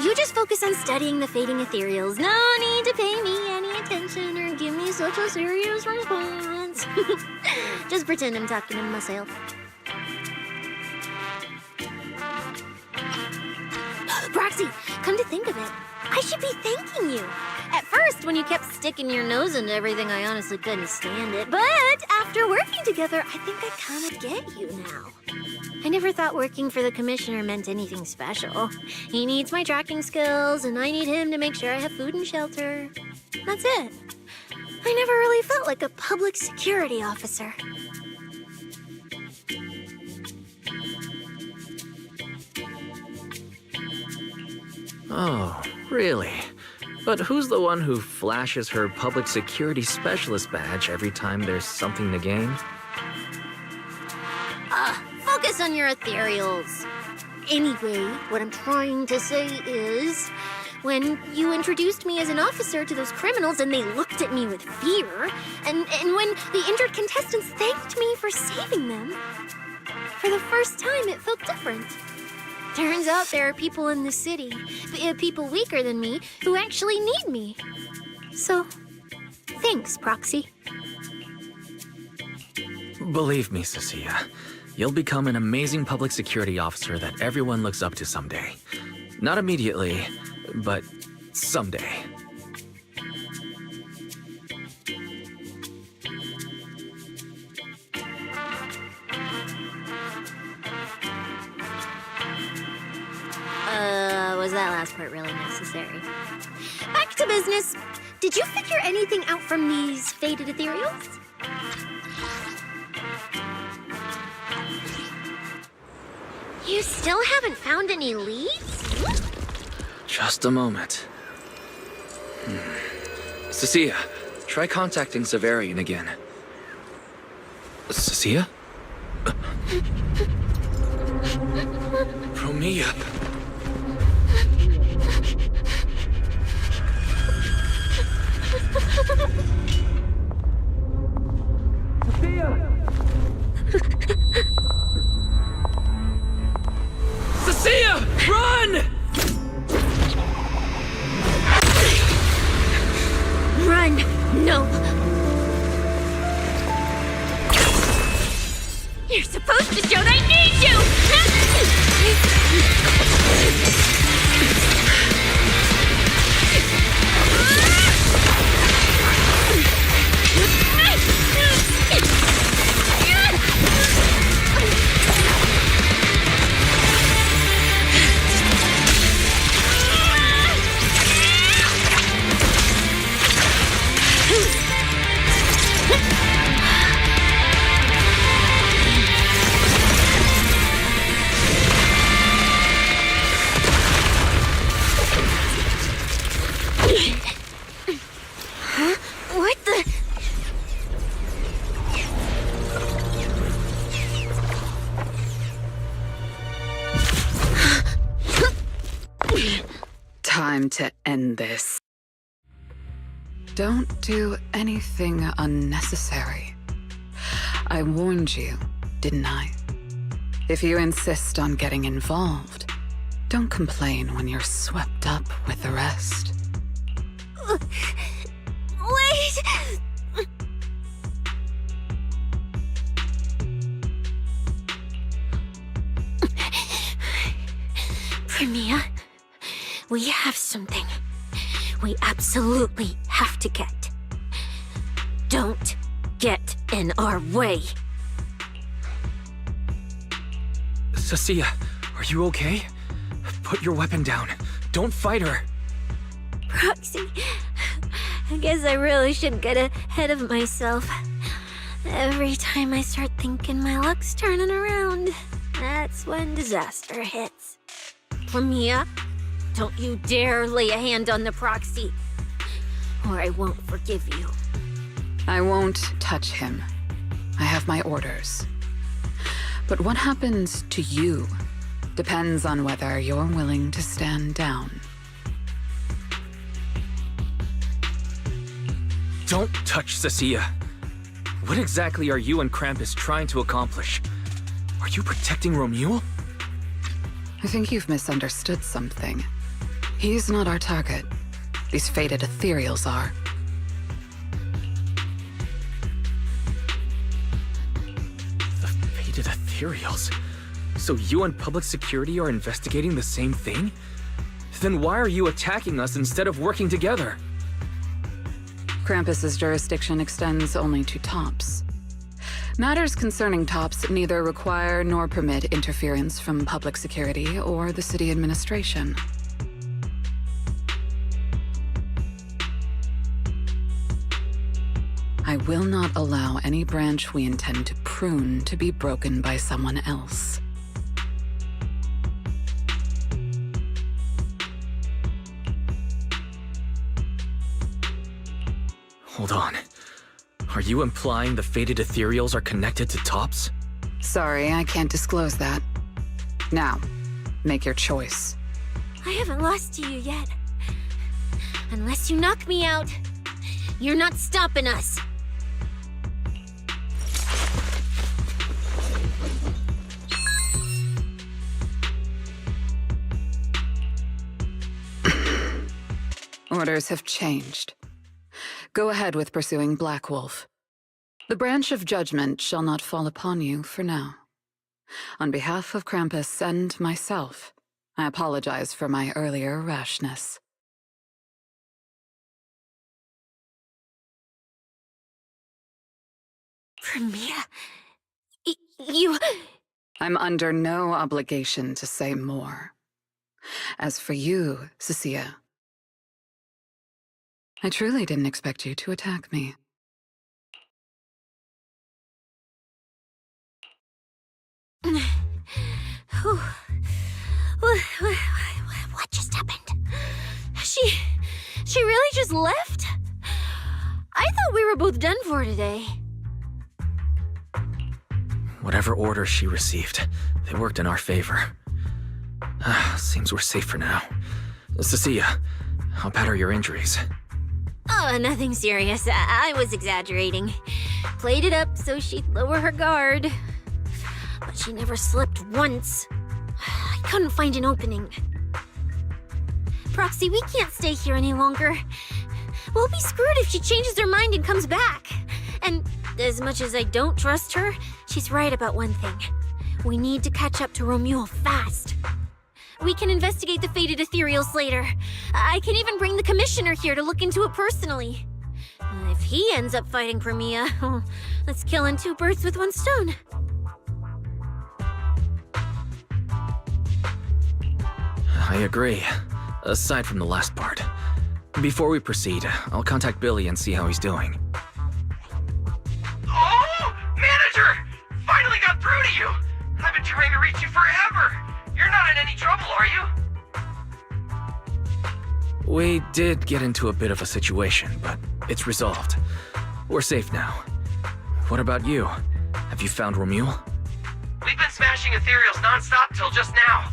You just focus on studying the fading ethereals. No need to pay me any attention or give me such a serious response. Just pretend I'm talking to myself. Proxy, come to think of it, I should be thanking you. At first, when you kept sticking your nose into everything, I honestly couldn't stand it. But after working together, I think I kind of get you now. I never thought working for the commissioner meant anything special. He needs my tracking skills, and I need him to make sure I have food and shelter. That's it. I never really felt like a public security officer.
Oh, really? But who's the one who flashes her public security specialist badge every time there's something to gain?
Focus on your ethereals. Anyway, what I'm trying to say is, when you introduced me as an officer to those criminals and they looked at me with fear, and when the injured contestants thanked me for saving them, for the first time it felt different. Turns out there are people in the city, people weaker than me, who actually need me. So, thanks, Proxy.
Believe me, Cecilia, you'll become an amazing public security officer that everyone looks up to someday. Not immediately, but someday.
Was that last part really necessary? Back to business. Did you figure anything out from these faded ethereals? You still haven't found any leads?
Just a moment. Cecilia, try contacting Severian again. Cecilia? Romia. Cecilia, run!
Run! No! You're supposed to shout I need you! What the?
Time to end this. Don't do anything unnecessary. I warned you, didn't I? If you insist on getting involved, don't complain when you're swept up with the rest.
Wait! Premia, we have something we absolutely have to get. Don't get in our way.
Cecilia, are you okay? Put your weapon down. Don't fight her.
Proxy, I guess I really should get ahead of myself. Every time I start thinking my luck's turning around, that's when disaster hits. Premia, don't you dare lay a hand on the Proxy, or I won't forgive you.
I won't touch him. I have my orders. But what happens to you Depends on whether you're willing to stand down.
Don't touch Cecilia. What exactly are you and Krampus trying to accomplish? Are you protecting Romuald?
I think you've misunderstood something. He's not our target. These fated ethereals are.
The fated ethereals? So you and public security are investigating the same thing? Then why are you attacking us instead of working together?
Krampus's jurisdiction extends only to TOPS. Matters concerning TOPS neither require nor permit interference from public security or the city administration. I will not allow any branch we intend to prune to be broken by someone else.
Hold on. Are you implying the fated ethereals are connected to TOPS?
Sorry, I can't disclose that. Now, make your choice.
I haven't lost to you yet. Unless you knock me out, you're not stopping us.
Orders have changed. Go ahead with pursuing Black Wolf. The branch of judgment shall not fall upon you for now. On behalf of Krampus and myself, I apologize for my earlier rashness.
Premiere? You...
I'm under no obligation to say more. As for you, Cecilia, I truly didn't expect you to attack me.
What just happened? She really just left? I thought we were both done for today.
Whatever orders she received, they worked in our favor. Seems we're safe for now. Cecilia, how bad are your injuries?
Oh, nothing serious. I was exaggerating. Played it up so she'd lower her guard. But she never slipped once. I couldn't find an opening. Proxy, we can't stay here any longer. We'll be screwed if she changes her mind and comes back. And as much as I don't trust her, she's right about one thing. We need to catch up to Romuald fast. We can investigate the fated ethereals later. I can even bring the commissioner here to look into it personally. If he ends up fighting for Mia, that's killing two birds with one stone.
I agree, aside from the last part. Before we proceed, I'll contact Billy and see how he's doing.
Oh! Manager! Finally got through to you! I've been trying to reach you forever! You're not in any trouble, are you?
We did get into a bit of a situation, but it's resolved. We're safe now. What about you? Have you found Romuald?
We've been smashing ethereals non-stop till just now.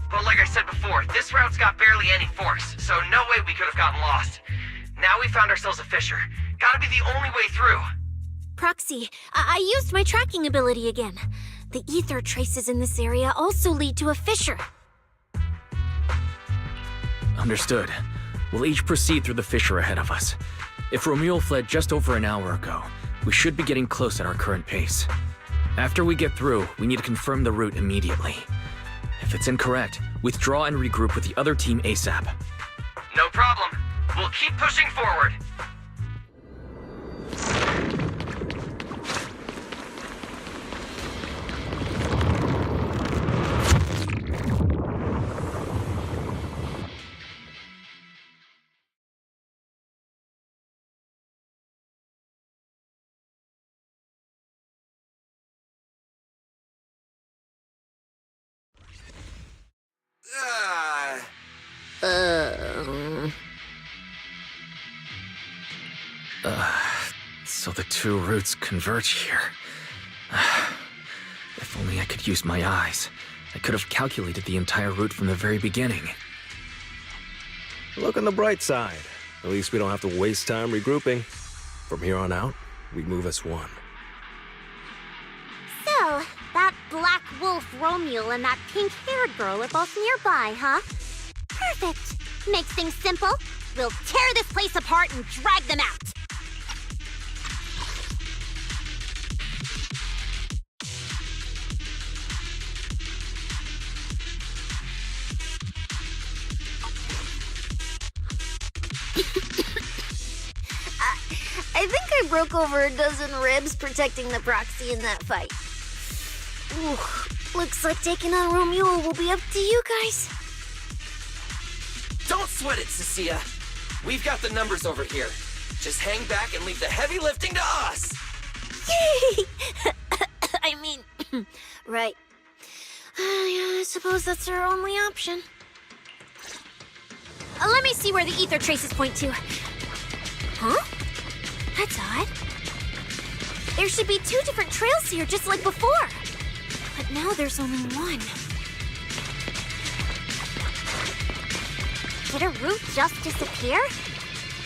But like I said before, this route's got barely any force, so no way we could have gotten lost. Now we found ourselves a fissure. Gotta be the only way through.
Proxy, I used my tracking ability again. The ether traces in this area also lead to a fissure.
Understood. We'll each proceed through the fissure ahead of us. If Romuald fled just over an hour ago, we should be getting close at our current pace. After we get through, we need to confirm the route immediately. If it's incorrect, withdraw and regroup with the other team ASAP.
No problem. We'll keep pushing forward.
So the two routes converge here. If only I could use my eyes. I could have calculated the entire route from the very beginning.
Look on the bright side. At least we don't have to waste time regrouping. From here on out, we move as one.
So, that black wolf Romeo and that pink-haired girl are both nearby, huh? Perfect. Makes things simple. We'll tear this place apart and drag them out.
I think I broke over a dozen ribs protecting the proxy in that fight. Ooh, looks like taking on Romeo will be up to you guys.
Don't sweat it, Cecilia. We've got the numbers over here. Just hang back and leave the heavy lifting to us.
Yay! I mean, right. Yeah, I suppose that's our only option.
Let me see where the ether traces point to.
Huh? That's odd. There should be 2 different trails here, just like before. But now there's only one.
Did a route just disappear?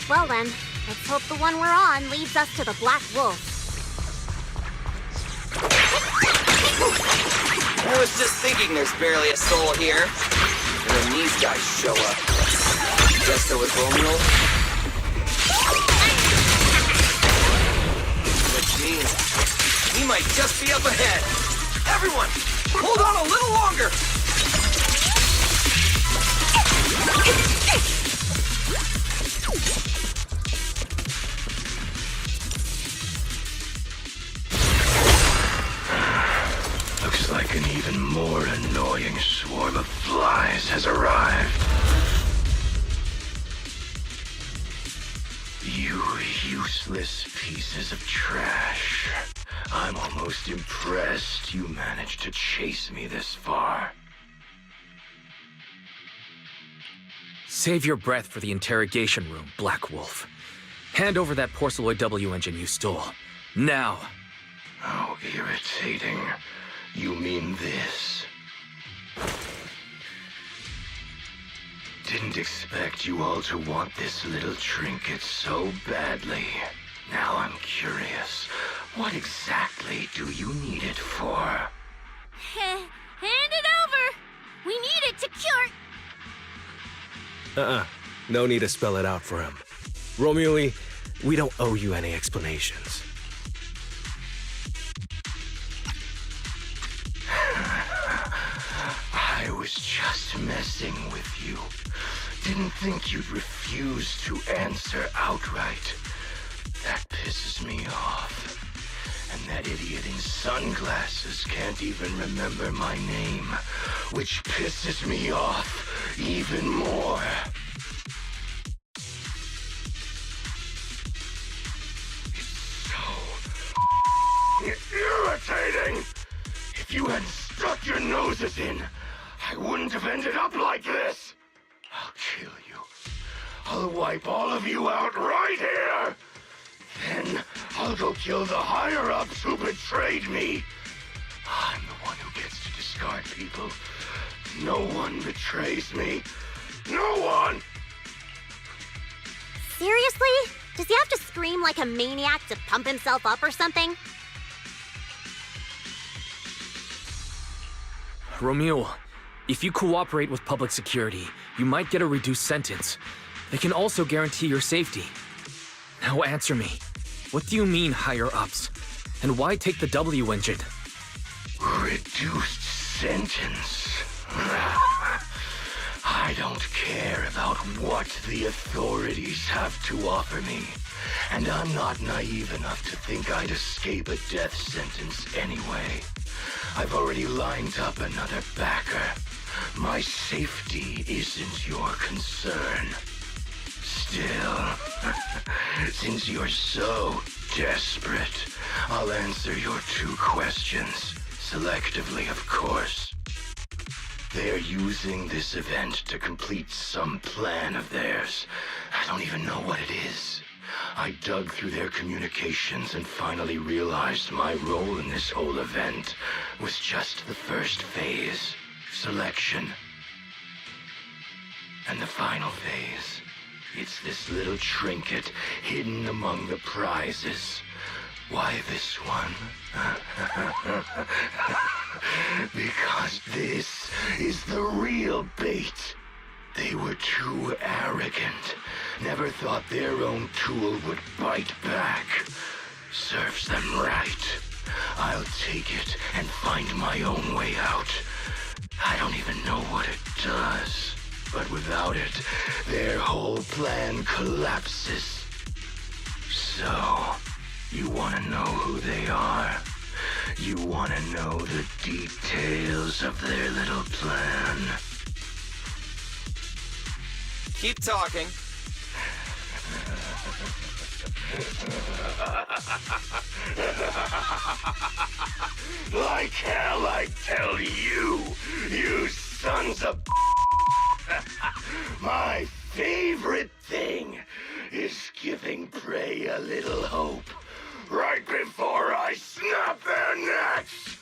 Well then, let's hope the one we're on leads us to the Black Wolf.
I was just thinking there's barely a soul here. And then these guys show up. Guess there was Romeo. Which means he might just be up ahead. Everyone, hold on a little longer.
Looks like an even more annoying swarm of flies has arrived. You useless pieces of trash. I'm almost impressed you managed to chase me this far.
Save your breath for the interrogation room, Black Wolf. Hand over that Porceloid W engine you stole. Now!
How irritating. You mean this? Didn't expect you all to want this little trinket so badly. Now I'm curious. What exactly do you need it for?
Hand it over! We need it to cure...
No need to spell it out for him. Romeo, we don't owe you any explanations.
I was just messing with you. Didn't think you'd refuse to answer outright. That pisses me off. And that idiot in sunglasses can't even remember my name, which pisses me off even more. It's so irritating. If you hadn't stuck your noses in, I wouldn't have ended up like this. I'll kill you. I'll wipe all of you out right here. Then I'll go kill the higher-ups who betrayed me. I'm the one who gets to discard people. No one betrays me. No one!
Seriously? Does he have to scream like a maniac to pump himself up or something?
Romeo, if you cooperate with public security, you might get a reduced sentence. They can also guarantee your safety. Now answer me. What do you mean, higher-ups? And why take the W engine?
Reduced sentence? I don't care about what the authorities have to offer me. And I'm not naive enough to think I'd escape a death sentence anyway. I've already lined up another backer. My safety isn't your concern. Still, since you're so desperate, I'll answer your 2 questions. Selectively, of course. They're using this event to complete some plan of theirs. I don't even know what it is. I dug through their communications and finally realized my role in this whole event was just the first phase. selection. And the final phase, it's this little trinket hidden among the prizes. Why this one? Because this is the real bait. They were too arrogant. Never thought their own tool would bite back. Serves them right. I'll take it and find my own way out. I don't even know what it does. But without it, their whole plan collapses. So, you want to know who they are? You want to know the details of their little plan?
Keep talking.
Like hell, I tell you, you sons of... My favorite thing is giving prey a little hope right before I snap their necks.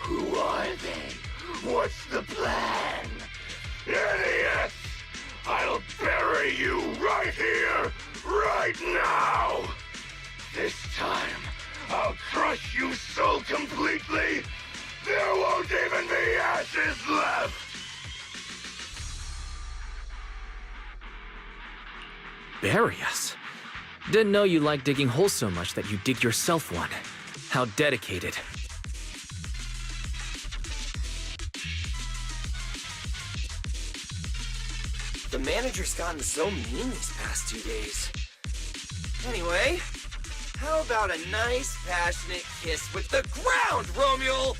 Who are they? What's the plan? Idiots! I'll bury you right here, right now! This time, I'll crush you so completely, there won't even be ashes left!
Bury us? Didn't know you liked digging holes so much that you dig yourself one. How dedicated.
The manager's gotten so mean these past 2 days. Anyway, how about a nice, passionate kiss with the ground, Romeo?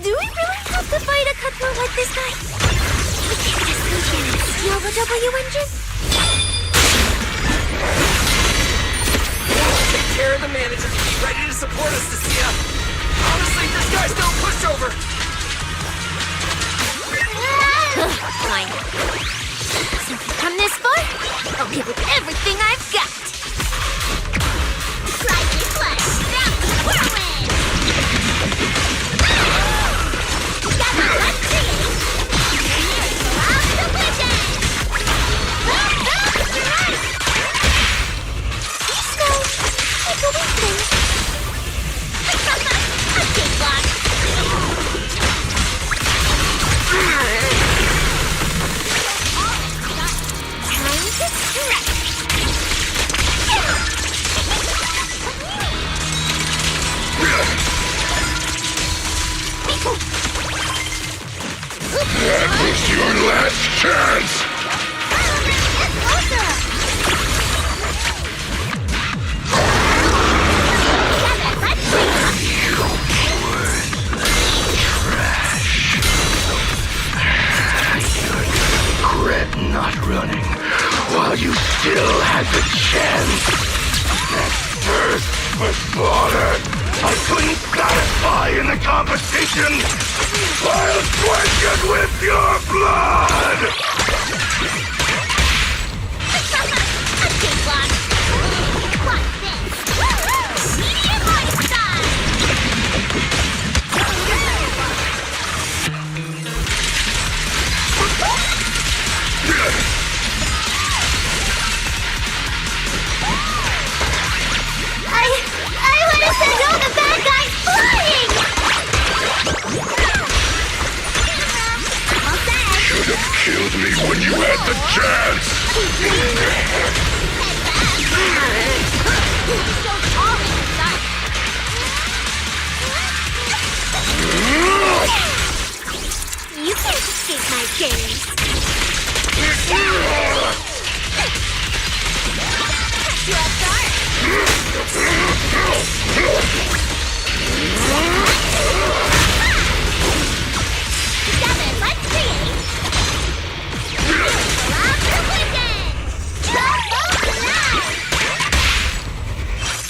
Do we really have to fight a cutthroat like this guy? We can't just sneak in and steal the W engine?
Take care of the manager. Be ready to support us, Cecilia. Honestly, this guy's no pushover.
Fine. Since we've come this far, I'll give it everything I've got. Try this one. Now, whirlwind! Got my left team. Off the vision! These guys, like a weakling. A big block. Time to stretch.
That was your last chance! Regret not running while you still had the chance. That thirst for slaughter I couldn't satisfy in the competition. I'll quench it with your blood!
A big block. Watch this. Medium lifestyle. I want to send all the bad guys flying!
Should have killed me when you had the chance!
You can't escape my gaze. You have start. Together, let's create. Allow the weekend.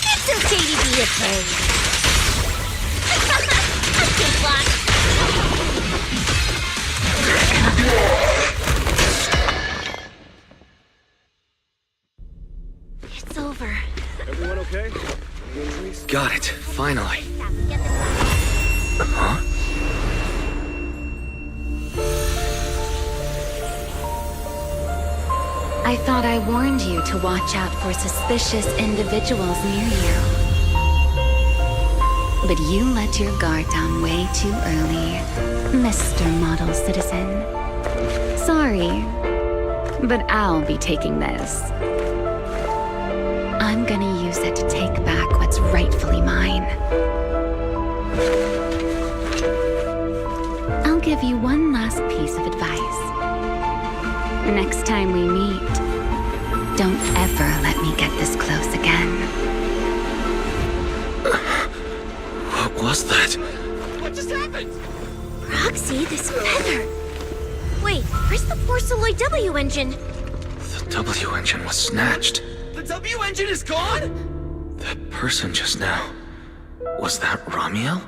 It's okay to be afraid. A big block.
over.
Everyone okay?
Got it, finally. Huh?
I thought I warned you to watch out for suspicious individuals near you. But you let your guard down way too early, Mr. Model Citizen. Sorry, but I'll be taking this. I'm gonna use it to take back what's rightfully mine. I'll give you one last piece of advice. Next time we meet, don't ever let me get this close again.
What was that?
What just happened?
Proxy, this feather. Wait, where's the Porceloid W engine?
The W engine was snatched.
The W engine is gone?
That person just now. Was that Ramiel?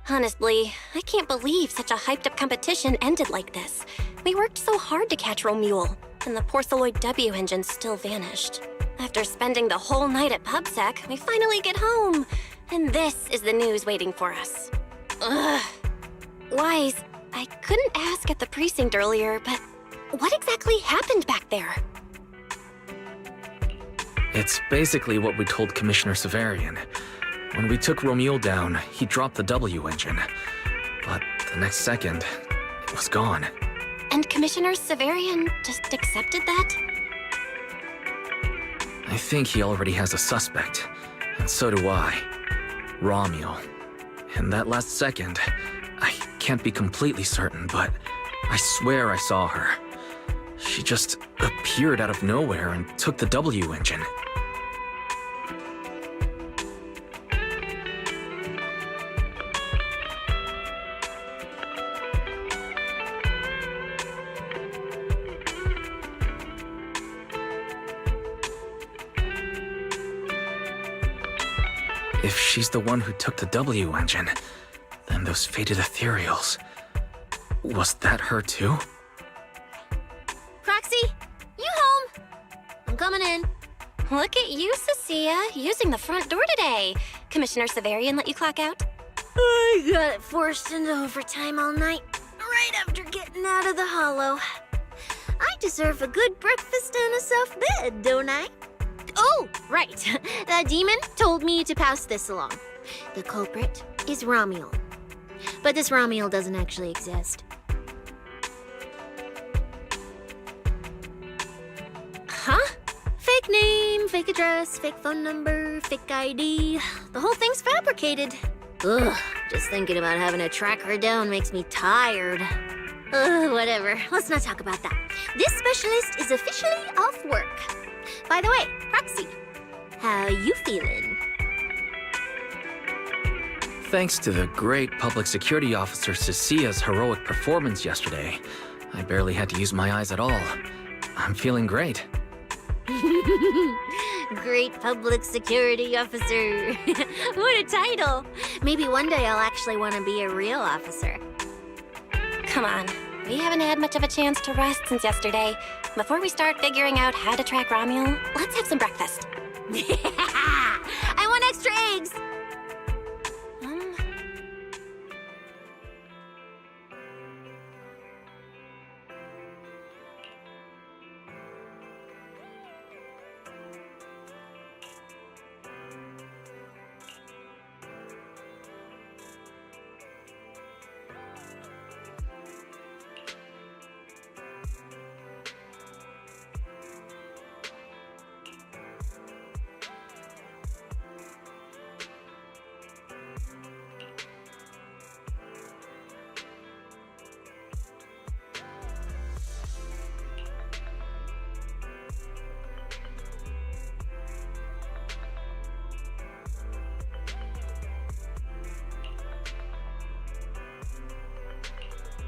Honestly, I can't believe such a hyped-up competition ended like this. We worked so hard to catch Romuald, and the Porceloid W engine still vanished. After spending the whole night at PubSec, we finally get home. And this is the news waiting for us. Ugh. Wise, I couldn't ask at the precinct earlier, but what exactly happened back there?
It's basically what we told Commissioner Severian. When we took Romuald down, he dropped the W engine. But the next second, it was gone.
And Commissioner Severian just accepted that?
I think he already has a suspect. And so do I. Romuald. In that last second, I can't be completely certain, but I swear I saw her. She just appeared out of nowhere and took the W engine. If she's the one who took the W engine, then those fated ethereals... Was that her too?
Proxy, you home? I'm coming in.
Look at you, Cecilia, using the front door today. Commissioner Severian let you clock out?
I got forced into overtime all night, right after getting out of the hollow. I deserve a good breakfast and a soft bed, don't I? Oh, right. The demon told me to pass this along. The culprit is Romuald. But this Romuald doesn't actually exist.
Huh?
Fake name, fake address, fake phone number, fake ID. The whole thing's fabricated. Ugh, just thinking about having to track her down makes me tired. Whatever. Let's not talk about that. This specialist is officially off work. By the way, Proxy, how you feeling?
Thanks to the great public security officer Cecilia's heroic performance yesterday, I barely had to use my eyes at all. I'm feeling great.
Great public security officer. What a title. Maybe one day I'll actually want to be a real officer.
Come on, we haven't had much of a chance to rest since yesterday. Before we start figuring out how to track Romuald, let's have some breakfast.
I want extra eggs.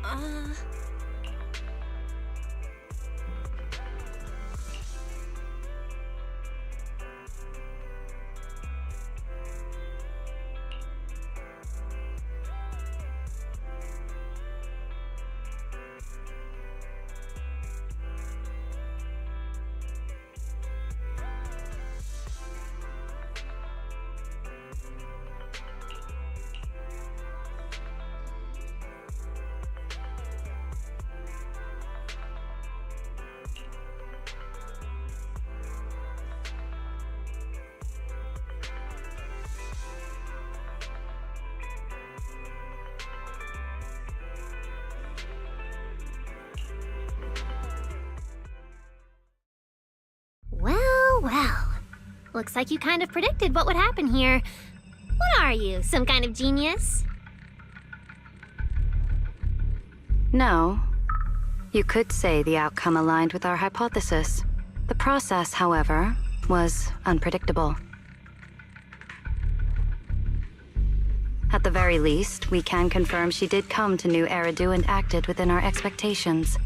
Well. Looks like you kind of predicted what would happen here. What are you, some kind of genius?
No. You could say the outcome aligned with our hypothesis. The process, however, was unpredictable. At the very least, we can confirm she did come to New Eridu and acted within our expectations.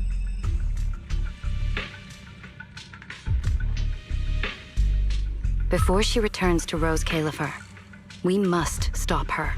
Before she returns to Rose Califer, we must stop her.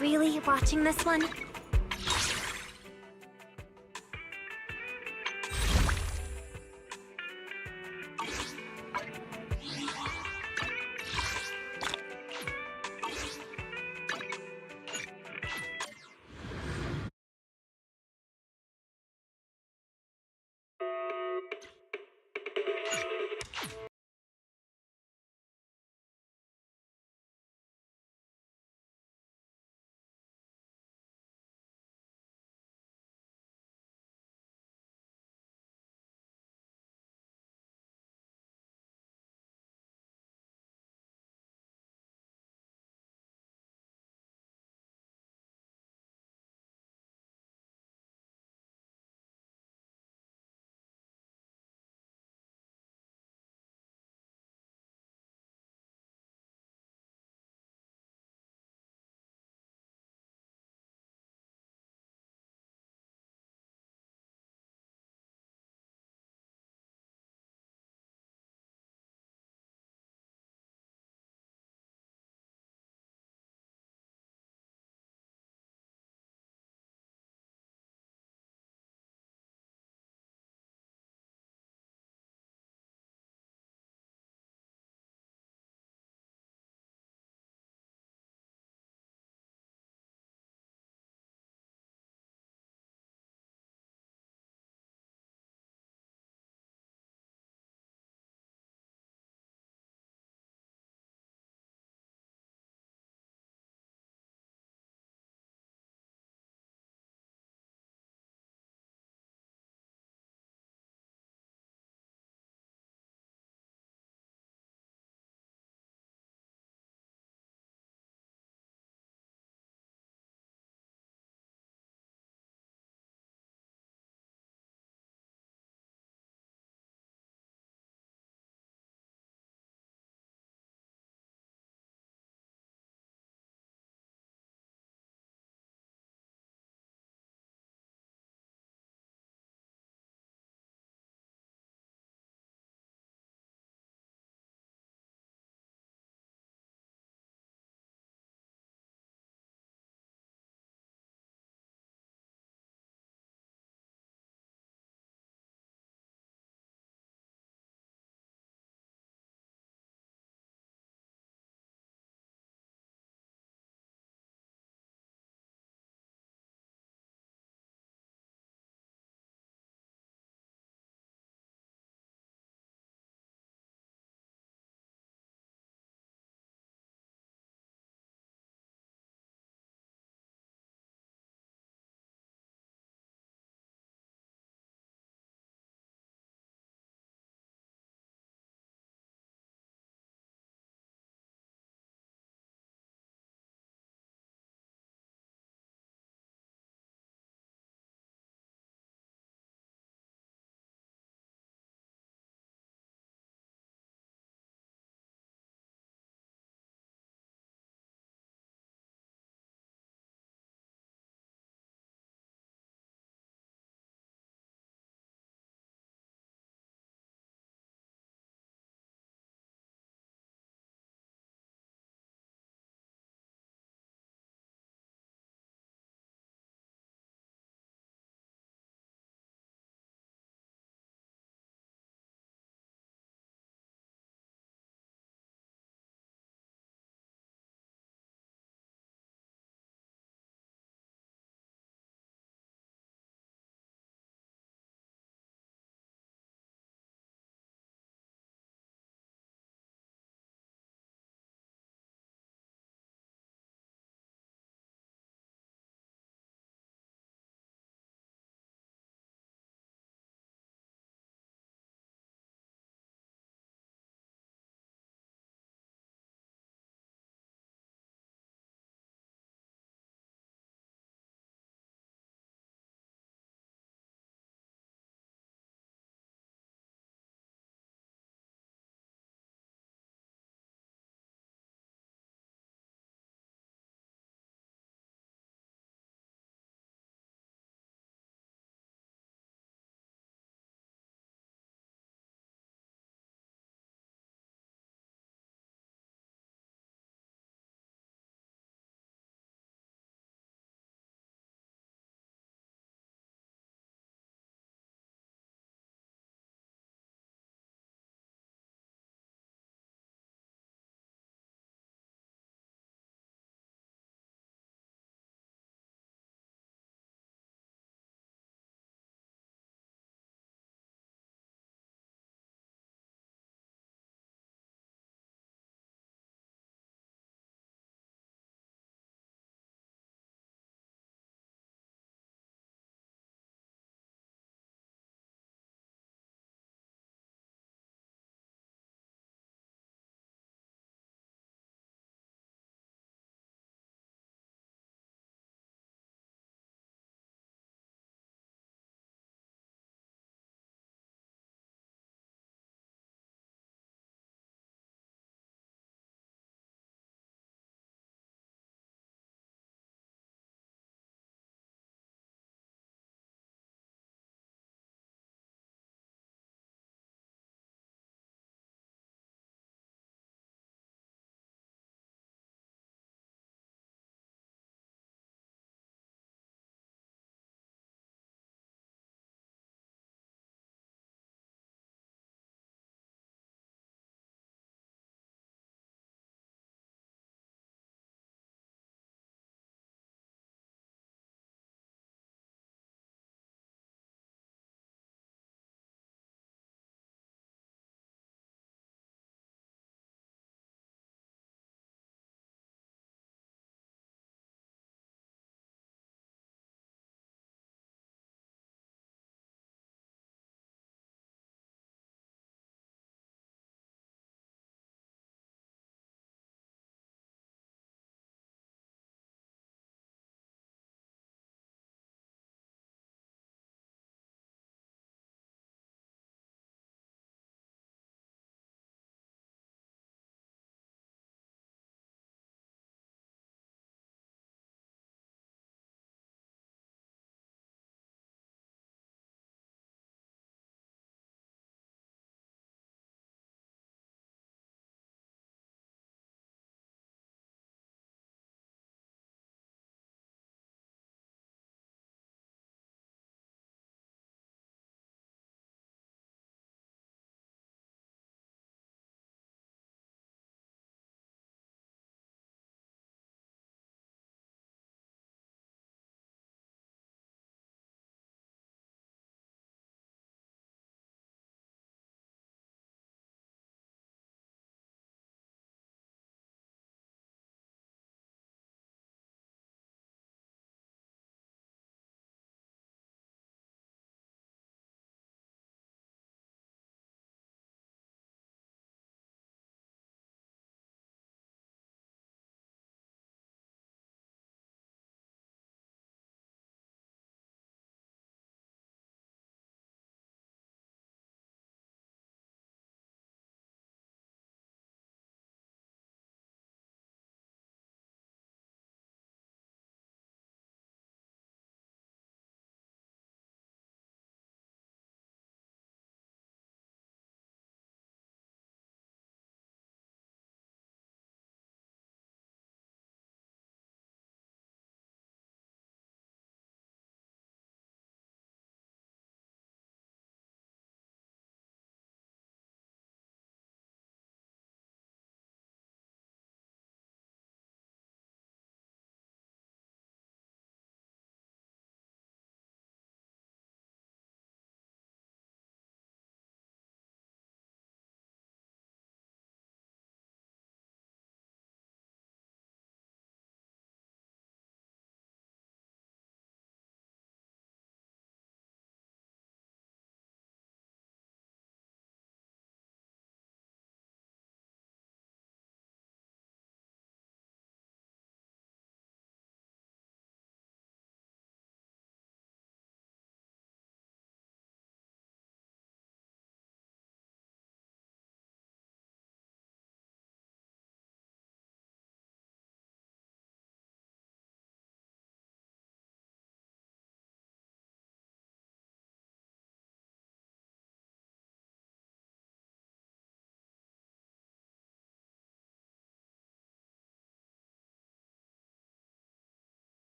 Really watching this one?